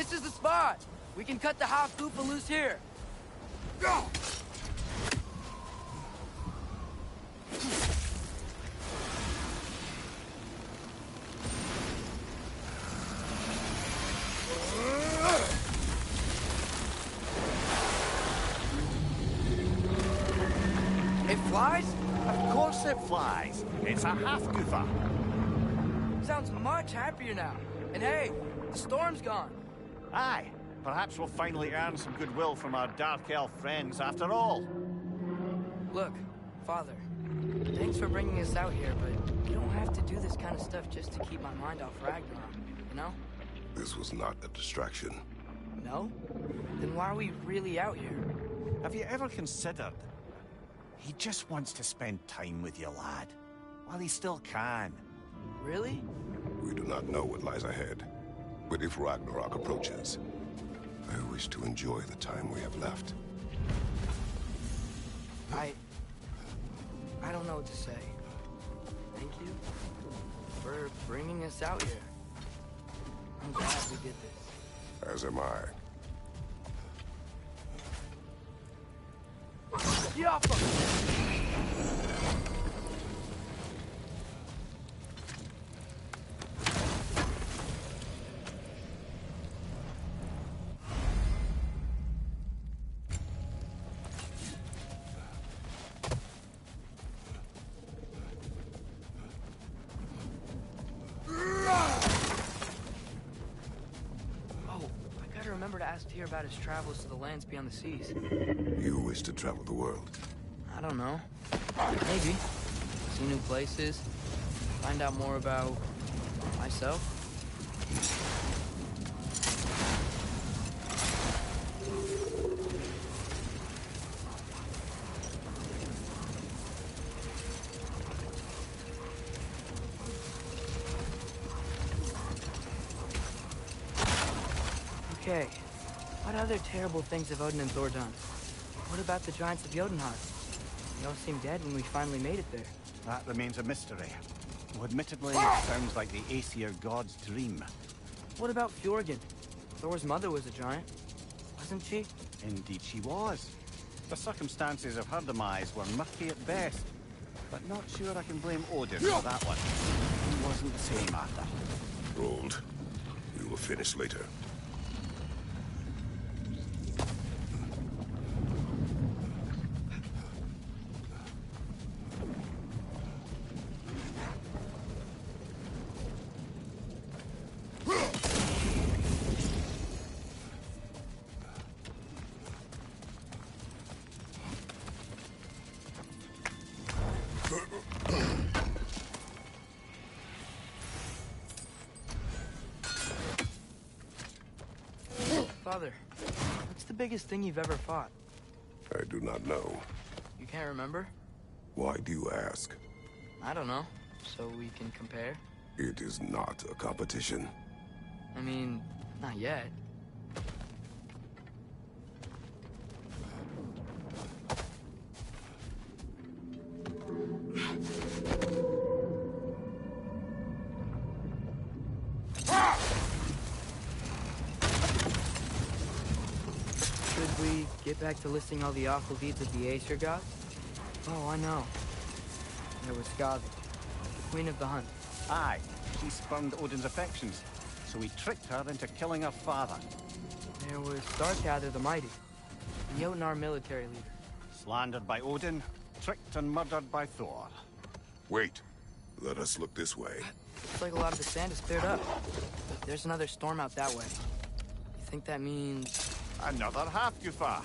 This is the spot! We can cut the half-Koopa loose here! It flies? Of course it flies. It's a half-goofer. Sounds much happier now. And hey, the storm's gone. Aye. Perhaps we'll finally earn some goodwill from our Dark Elf friends after all. Look, Father, thanks for bringing us out here, but you don't have to do this kind of stuff just to keep my mind off Ragnarok, you know? This was not a distraction. No? Then why are we really out here? Have you ever considered... He just wants to spend time with you, lad. While he still can. Really? We do not know what lies ahead. But if Ragnarok approaches, I wish to enjoy the time we have left. I don't know what to say. Thank you for bringing us out here. I'm glad we did this. As am I. Yappa! Remember to ask Tyr about his travels to the lands beyond the seas. You wish to travel the world? I don't know. Maybe. See new places. Find out more about... myself. Okay, what other terrible things have Odin and Thor done? What about the giants of Jotunheim? They all seemed dead when we finally made it there. That remains a mystery. Well, admittedly, it sounds like the Aesir god's dream. What about Fjorgyn? Thor's mother was a giant, wasn't she? Indeed she was. The circumstances of her demise were murky at best. But not sure I can blame Odin for that one. He wasn't the same after. Rold. We will finish later. Father, what's the biggest thing you've ever fought? I do not know. You can't remember? Why do you ask? I don't know. So we can compare? It is not a competition. I mean, not yet. Should we get back to listing all the awful deeds of the Aesir gods? Oh, I know. There was Skazi, the queen of the hunt. Aye, she spurned Odin's affections, so he tricked her into killing her father. There was Starkadr the Mighty, the Jotnar military leader. Slandered by Odin, tricked and murdered by Thor. Wait. Let us look this way. Looks like a lot of the sand is cleared up. There's another storm out that way. You think that means... Another half-goofer.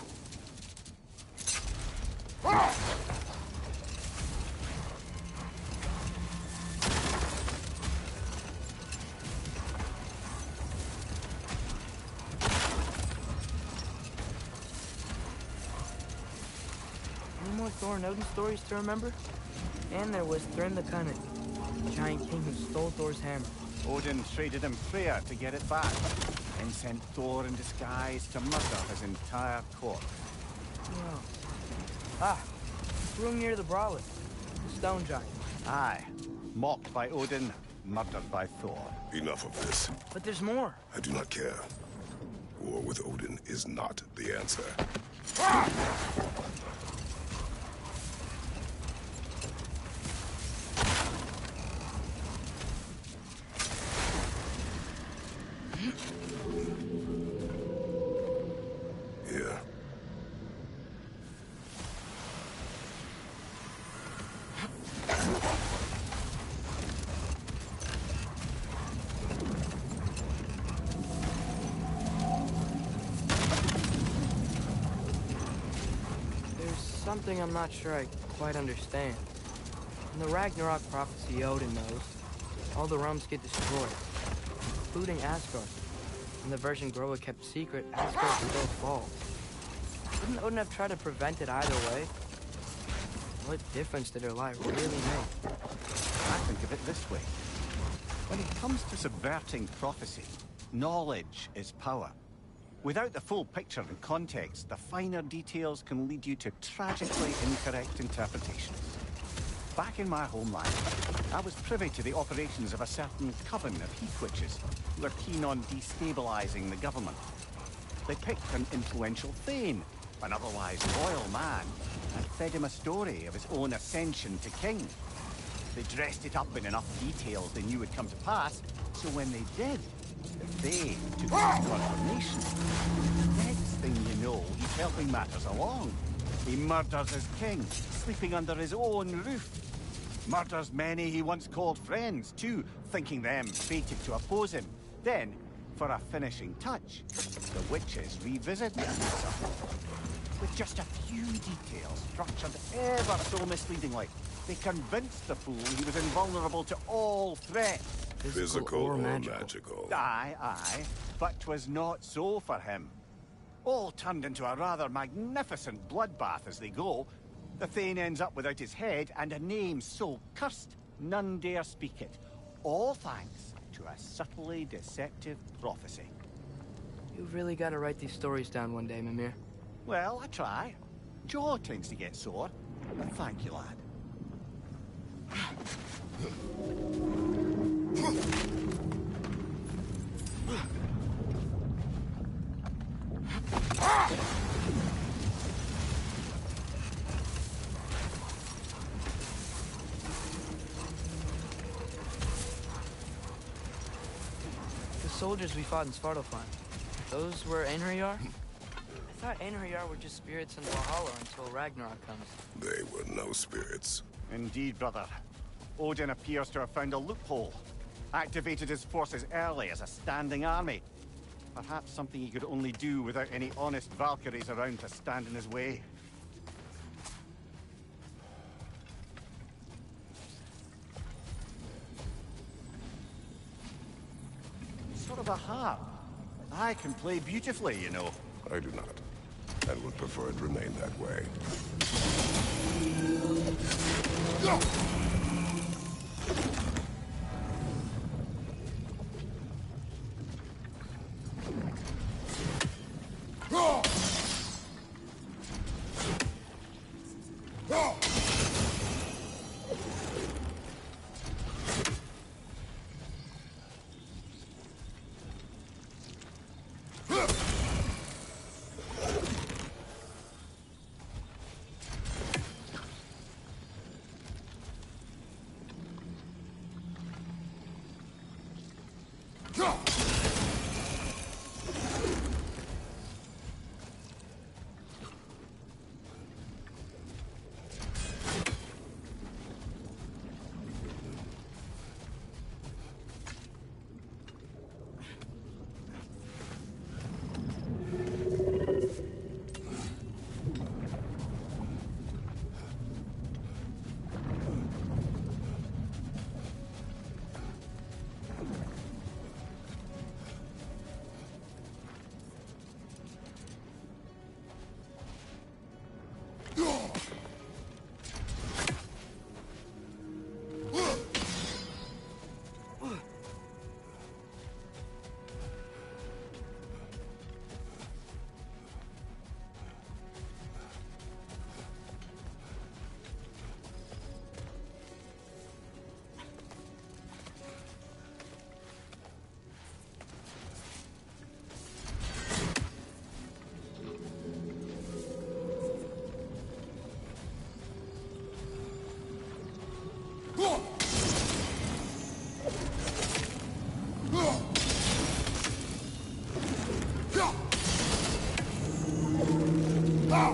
Any more Thor and Odin stories to remember? And there was Thrym the Cunning, the giant king who stole Thor's hammer. Odin traded him Freya to get it back, and sent Thor in disguise to murder his entire court. Whoa. Ah, room near the Brawler, the stone giant. Aye, mocked by Odin, murdered by Thor. Enough of this. But there's more. I do not care. with Odin is not the answer. Here. Something I'm not sure I quite understand. In the Ragnarok prophecy Odin knows, all the realms get destroyed, including Asgard. In the version Groa kept secret, Asgard will both fall. Wouldn't Odin have tried to prevent it either way? What difference did her lie really make? I think of it this way. When it comes to subverting prophecy, knowledge is power. Without the full picture and context, the finer details can lead you to tragically incorrect interpretations. Back in my homeland, I was privy to the operations of a certain coven of heath witches who were keen on destabilizing the government. They picked an influential Thane, an otherwise royal man, and fed him a story of his own ascension to king. They dressed it up in enough details they knew would come to pass, so when they did, they took his confirmation. Next thing you know, he's helping matters along. He murders his king, sleeping under his own roof. Murders many he once called friends, too, thinking them fated to oppose him. Then, for a finishing touch, the witches revisit the answer. With just a few details structured ever so misleadingly, they convinced the fool he was invulnerable to all threats. Physical or magical? Aye, but 'twas not so for him. All turned into a rather magnificent bloodbath as they go. The Thane ends up without his head and a name so cursed none dare speak it. All thanks to a subtly deceptive prophecy. You've really got to write these stories down one day, Mimir. Well, I try. Jaw tends to get sore, but thank you, lad. The soldiers we fought in Svartalfheim, those were Einherjar? I thought Einherjar were just spirits in Valhalla until Ragnarok comes. They were no spirits. Indeed, brother. Odin appears to have found a loophole. Activated his forces early as a standing army. Perhaps something he could only do without any honest Valkyries around to stand in his way. Sort of a harp. I can play beautifully, you know. I do not, and would prefer it remain that way. Not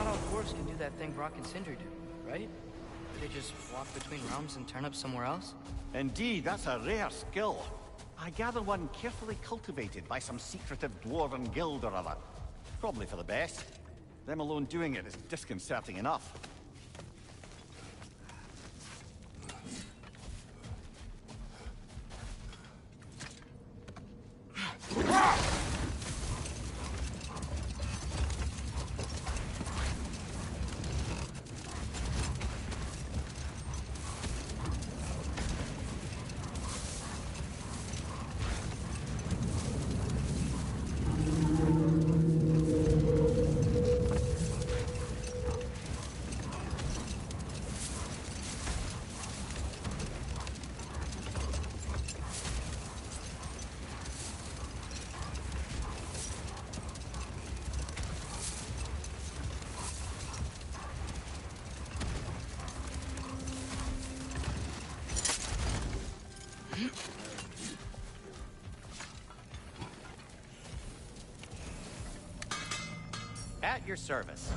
all dwarves can do that thing Brock and Sindri do, right? They just walk between realms and turn up somewhere else? Indeed, that's a rare skill. I gather one carefully cultivated by some secretive dwarven guild or other. Probably for the best. Them alone doing it is disconcerting enough. At your service.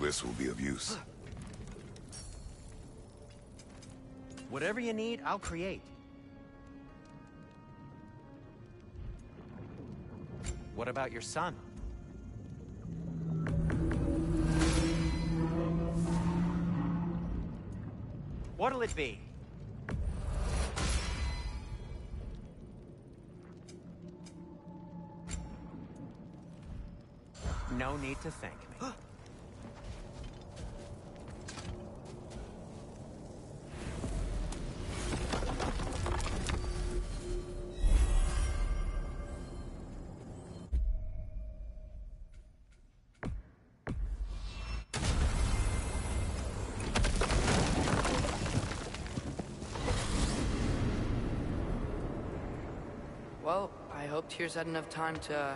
This will be of use. Whatever you need, I'll create. What about your son? What'll it be? No need to thank me. Well, I hope Tyr's had enough time to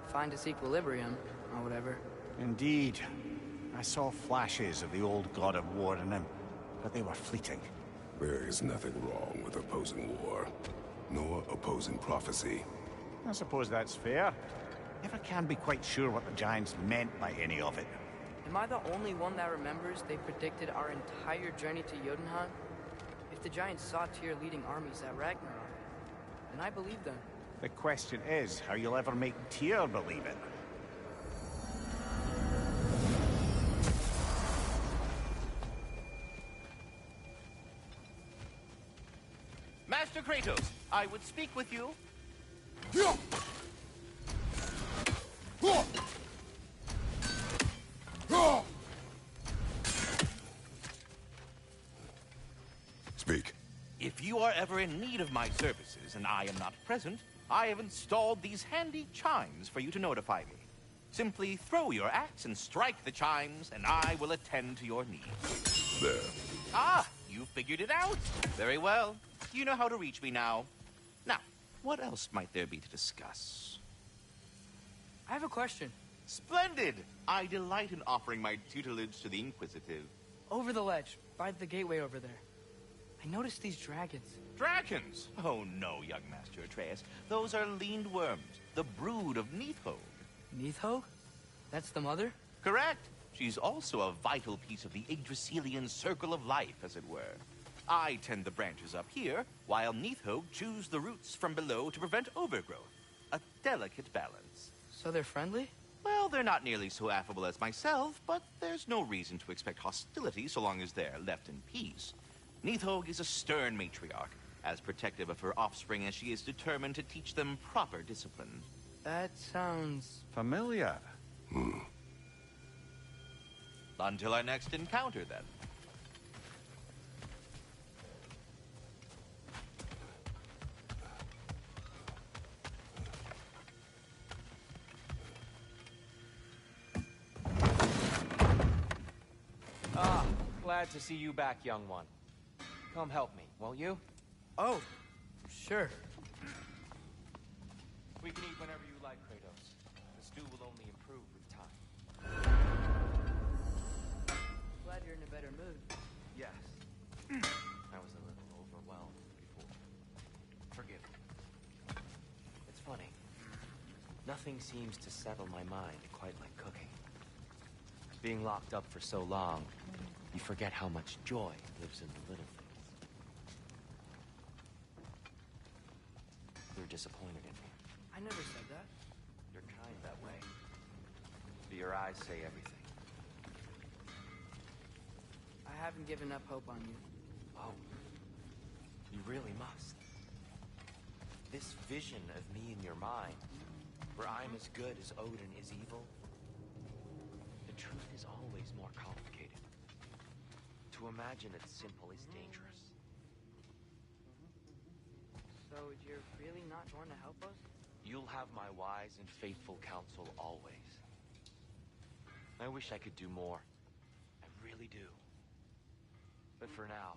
find his equilibrium, or whatever. Indeed. I saw flashes of the old god of war in him, but they were fleeting. There is nothing wrong with opposing war, nor opposing prophecy. I suppose that's fair. Never can be quite sure what the Giants meant by any of it. Am I the only one that remembers they predicted our entire journey to Jotunheim? If the Giants saw Tyr leading armies at Ragnarok, then I believe them. The question is how you'll ever make Tyr believe it. Master Kratos, I would speak with you. Speak. If you are ever in need of my services and I am not present, I have installed these handy chimes for you to notify me. Simply throw your axe and strike the chimes, and I will attend to your needs. There. Ah, you figured it out. Very well. You know how to reach me now. Now, what else might there be to discuss? I have a question. Splendid! I delight in offering my tutelage to the inquisitive. Over the ledge, by the gateway over there. I noticed these dragons. Dragons? Oh no, young Master Atreus. Those are leaned worms, the brood of Neithog. Neithog? That's the mother? Correct. She's also a vital piece of the Yggdrasilian circle of life, as it were. I tend the branches up here, while Neithog chews the roots from below to prevent overgrowth. A delicate balance. So they're friendly? Well, they're not nearly so affable as myself, but there's no reason to expect hostility so long as they're left in peace. Neithog is a stern matriarch, as protective of her offspring as she is determined to teach them proper discipline. That sounds... Familiar. Until our next encounter, then. Glad to see you back, young one. Come help me, won't you? Oh, Sure. We can eat whenever you like, Kratos. The stew will only improve with time. Glad you're in a better mood. Yes. I was a little overwhelmed before. Forgive me. It's funny. Nothing seems to settle my mind quite like cooking. Being locked up for so long, you forget how much joy lives in the little things. You're disappointed in me. I never said that. You're kind that way. But your eyes say everything. I haven't given up hope on you. Oh. You really must. This vision of me in your mind, where I'm as good as Odin is evil, the truth is always more complicated. To imagine it's simple is dangerous. So you're really not going to help us? You'll have my wise and faithful counsel always. I wish I could do more. I really do. But for now,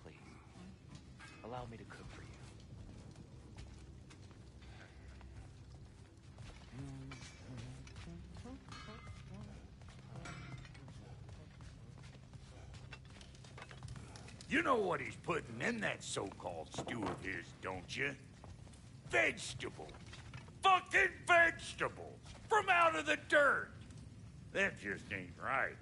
please, allow me to cook for you. You know what he's putting in that so-called stew of his, don't you? Vegetables. Fucking vegetables! From out of the dirt! That just ain't right.